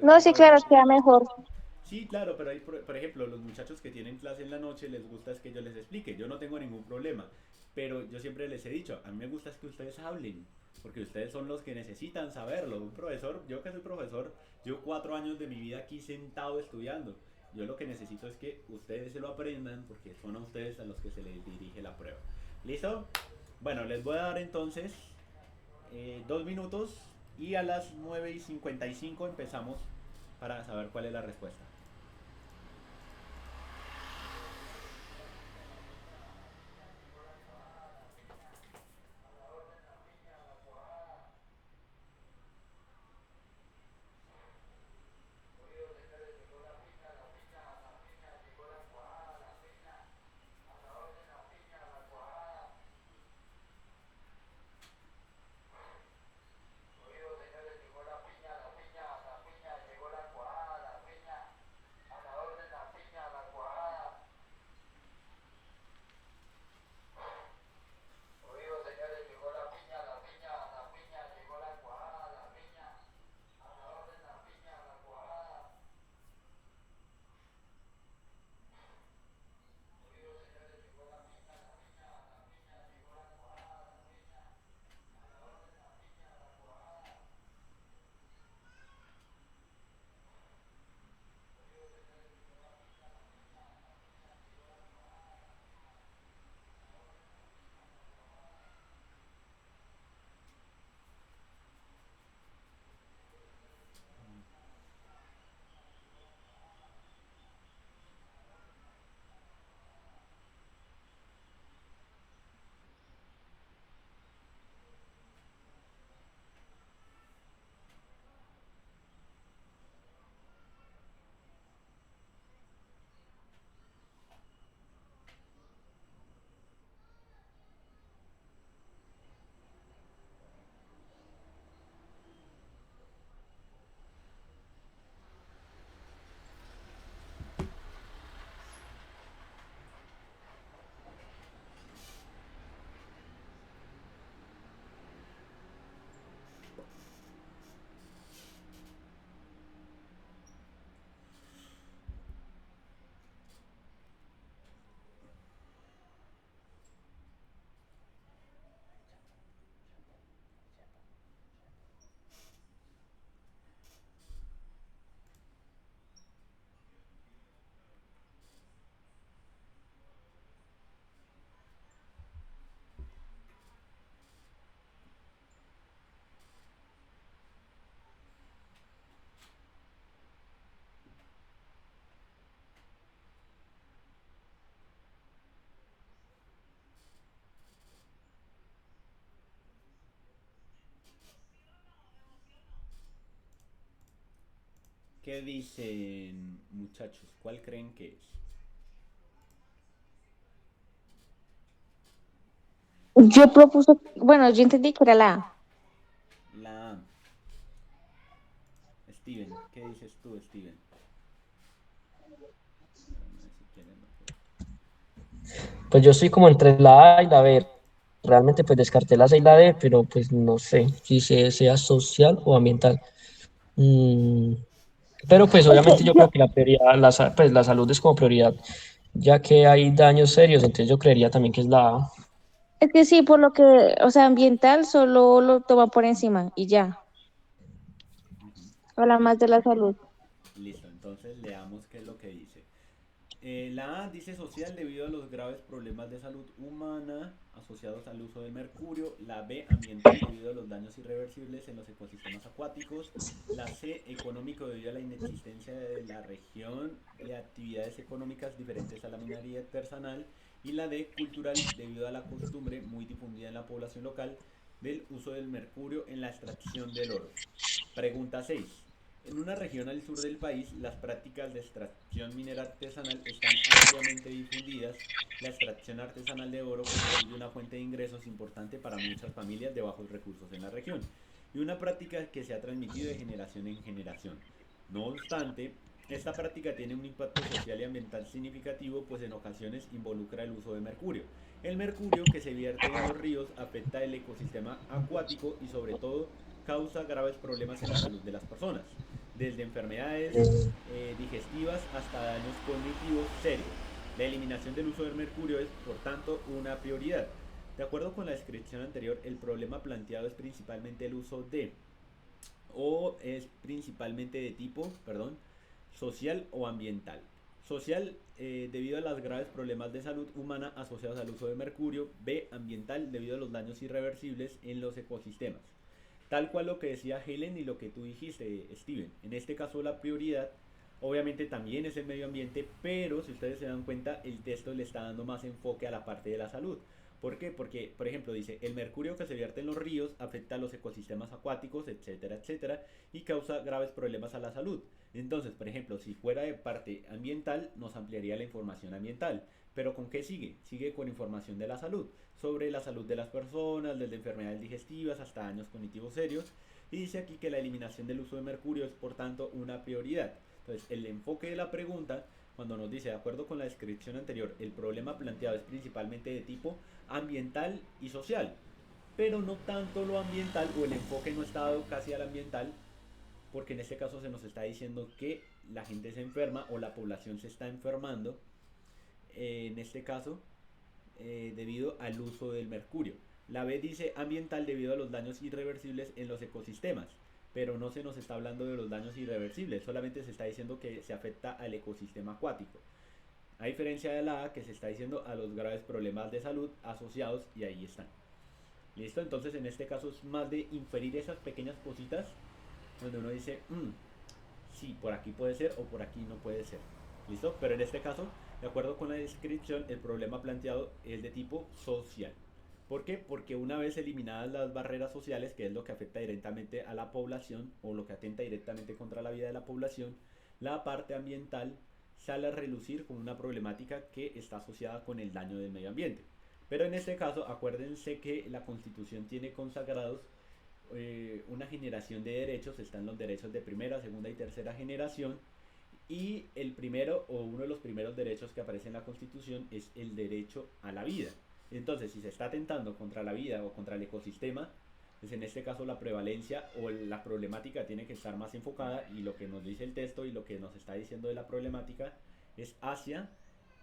No, el sí, claro, profesor. queda mejor. Sí, claro, pero hay, por ejemplo, los muchachos que tienen clase en la noche les gusta es que yo les explique. Yo no tengo ningún problema, pero yo siempre les he dicho, a mí me gusta es que ustedes hablen, porque ustedes son los que necesitan saberlo. Un profesor, yo que soy profesor, llevo 4 años de mi vida aquí sentado estudiando. Yo lo que necesito es que ustedes se lo aprendan, porque son a ustedes a los que se les dirige la prueba. ¿Listo? Bueno, les voy a dar entonces 2 minutos y a las 9:55 empezamos para saber cuál es la respuesta. ¿Qué dicen, muchachos? ¿Cuál creen que es? Yo propuse, bueno, yo entendí que era la A. La A. Steven, ¿qué dices tú, Steven? Espérame, si quieren, no puedo. Pues yo estoy como entre la A y la B. Realmente pues descarté la C y la D, pero pues no sé si sea social o ambiental. Mm, pero pues Es que obviamente yo creo yo, que la prioridad, pues la salud es como prioridad, ya que hay daños serios, entonces yo creería también que es la A. es que sí, por lo que, o sea, ambiental solo lo toma por encima y ya. Ujú. Habla más Listo. de la salud. Listo, entonces leamos qué es lo que dice. La A dice social debido a los graves problemas de salud humana asociados al uso del mercurio. La B ambiental debido a los daños irreversibles en los ecosistemas acuáticos. La C económico debido a la inexistencia de la región de actividades económicas diferentes a la minería artesanal. Y la D cultural debido a la costumbre muy difundida en la población local del uso del mercurio en la extracción del oro. Pregunta 6. En una región al sur del país, las prácticas de extracción minera artesanal están ampliamente difundidas. La extracción artesanal de oro constituye una fuente de ingresos importante para muchas familias de bajos recursos en la región y una práctica que se ha transmitido de generación en generación. No obstante, esta práctica tiene un impacto social y ambiental significativo, pues en ocasiones involucra el uso de mercurio. El mercurio que se vierte en los ríos afecta el ecosistema acuático y sobre todo causa graves problemas en la salud de las personas, desde enfermedades digestivas hasta daños cognitivos serios. La eliminación del uso del mercurio es, por tanto, una prioridad. De acuerdo con la descripción anterior, el problema planteado es principalmente el uso de, o es principalmente de tipo, social o ambiental. Social, debido a los graves problemas de salud humana asociados al uso de mercurio. B, ambiental, debido a los daños irreversibles en los ecosistemas. Tal cual lo que decía Helen y lo que tú dijiste, Steven. En este caso la prioridad obviamente también es el medio ambiente, pero si ustedes se dan cuenta, el texto le está dando más enfoque a la parte de la salud. ¿Por qué? Porque, por ejemplo, dice, el mercurio que se vierte en los ríos afecta a los ecosistemas acuáticos, etcétera, etcétera, y causa graves problemas a la salud. Entonces, por ejemplo, si fuera de parte ambiental, nos ampliaría la información ambiental. Pero ¿con qué sigue? Sigue con información de la salud, sobre la salud de las personas, desde enfermedades digestivas hasta daños cognitivos serios. Y dice aquí que la eliminación del uso de mercurio es, por tanto, una prioridad. Entonces, el enfoque de la pregunta, cuando nos dice, de acuerdo con la descripción anterior, el problema planteado es principalmente de tipo ambiental y social, pero no tanto lo ambiental, o el enfoque no está dado casi al ambiental, porque en este caso se nos está diciendo que la gente se enferma o la población se está enfermando, en este caso, debido al uso del mercurio. La B dice ambiental debido a los daños irreversibles en los ecosistemas, pero no se nos está hablando de los daños irreversibles, solamente se está diciendo que se afecta al ecosistema acuático. A diferencia de la A, que se está diciendo a los graves problemas de salud asociados, y ahí están. ¿Listo? Entonces en este caso es más de inferir esas pequeñas cositas donde uno dice, sí, por aquí puede ser o por aquí no puede ser. ¿Listo? Pero en este caso, de acuerdo con la descripción, el problema planteado es de tipo social. ¿Por qué? Porque una vez eliminadas las barreras sociales, que es lo que afecta directamente a la población o lo que atenta directamente contra la vida de la población, la parte ambiental sale a relucir como una problemática que está asociada con el daño del medio ambiente. Pero en este caso, acuérdense que la Constitución tiene consagrados una generación de derechos. Están los derechos de primera, segunda y tercera generación, y el primero o uno de los primeros derechos que aparece en la Constitución es el derecho a la vida. Entonces, si se está atentando contra la vida o contra el ecosistema, pues en este caso la prevalencia o la problemática tiene que estar más enfocada, y lo que nos dice el texto y lo que nos está diciendo de la problemática es hacia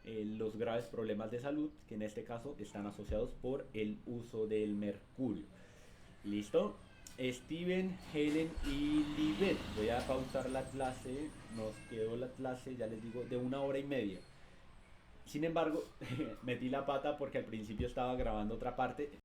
los graves problemas de salud, que en este caso están asociados por el uso del mercurio. ¿Listo? Steven, Helen y Libet. Voy a pausar la clase. Nos quedó la clase, ya les digo, de 1 hora y media. Sin embargo, metí la pata porque al principio estaba grabando otra parte.